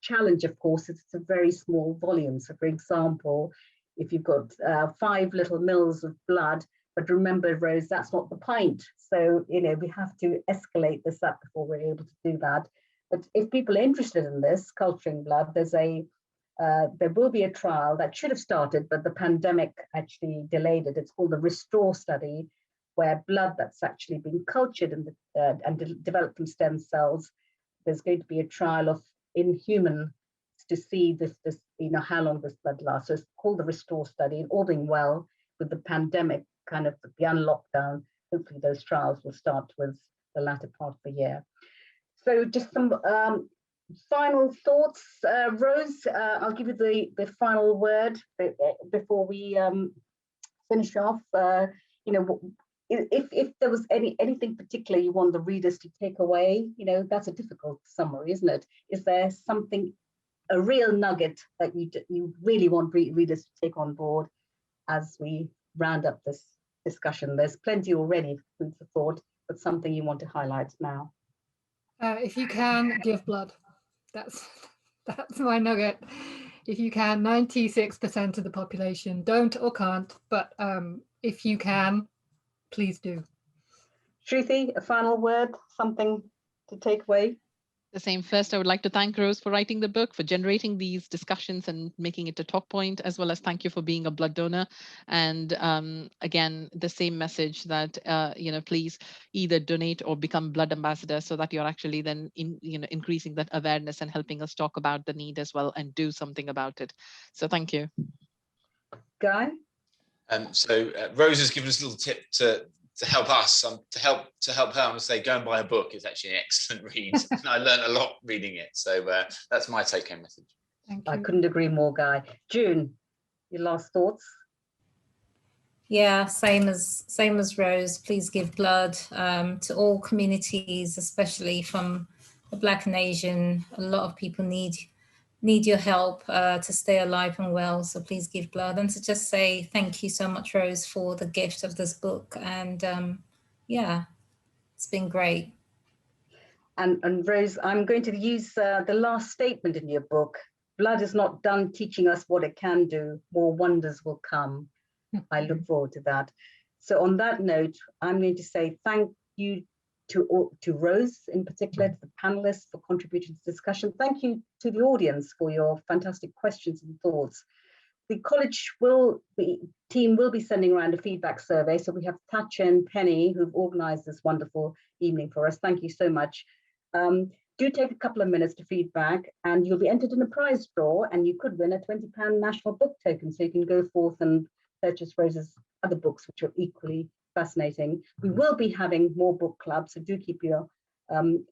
challenge, of course, is it's a very small volume. So, for example, if you've got 5 little mils of blood, but remember, Rose, that's not the pint. So, we have to escalate this up before we're able to do that. But if people are interested in this, culturing blood, there will be a trial that should have started, but the pandemic actually delayed it. It's called the RESTORE study, where blood that's actually been cultured and developed from stem cells, there's going to be a trial in humans to see this, how long this blood lasts. So it's called the RESTORE study, and all being well with the pandemic, kind of the unlockdown, hopefully those trials will start towards the latter part of the year. So just some final thoughts. Rose, I'll give you the final word before we finish off. If there was anything particular you want the readers to take away, that's a difficult summary, isn't it? Is there something, a real nugget that you really want readers to take on board as we round up this discussion? There's plenty already, food for thought, but something you want to highlight now. If you can, give blood. That's my nugget. If you can, 96% of the population don't or can't, but if you can, please do. Shruti, a final word, something to take away? The same. First, I would like to thank Rose for writing the book, for generating these discussions and making it a talk point, as well as thank you for being a blood donor. And again, the same message that, please either donate or become blood ambassador, so that you're actually then increasing that awareness and helping us talk about the need as well and do something about it. So thank you. Guy? Rose has given us a little tip to help us, to help her. I'm going to say, go and buy a book. It's actually an excellent read. And I learned a lot reading it. So that's my take-home message. Thank you. I couldn't agree more, Guy. June, your last thoughts? Yeah, same as Rose. Please give blood to all communities, especially from the Black and Asian. A lot of people need your help to stay alive and well. So please give blood. And to just say thank you so much, Rose, for the gift of this book. And yeah, it's been great. And Rose, I'm going to use the last statement in your book. Blood is not done teaching us what it can do. More wonders will come. I look forward to that. So on that note, I'm going to say thank you to Rose in particular, to the panelists for contributing to the discussion. Thank you to the audience for your fantastic questions and thoughts. The college team will be sending around a feedback survey. So we have Tatcha and Penny who've organized this wonderful evening for us. Thank you so much. Do take a couple of minutes to feedback, and you'll be entered in a prize draw, and you could win a £20 national book token, so you can go forth and purchase Rose's other books, which are equally fascinating. We will be having more book clubs, so do keep your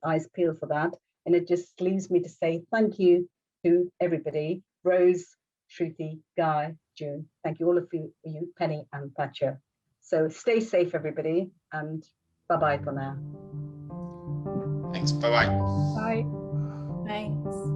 eyes peeled for that. And it just leaves me to say thank you to everybody. Rose, Shruti, Guy, June. Thank you all of you, Penny and Thatcher. So stay safe, everybody, and bye-bye for now. Thanks. Bye-bye. Bye. Thanks.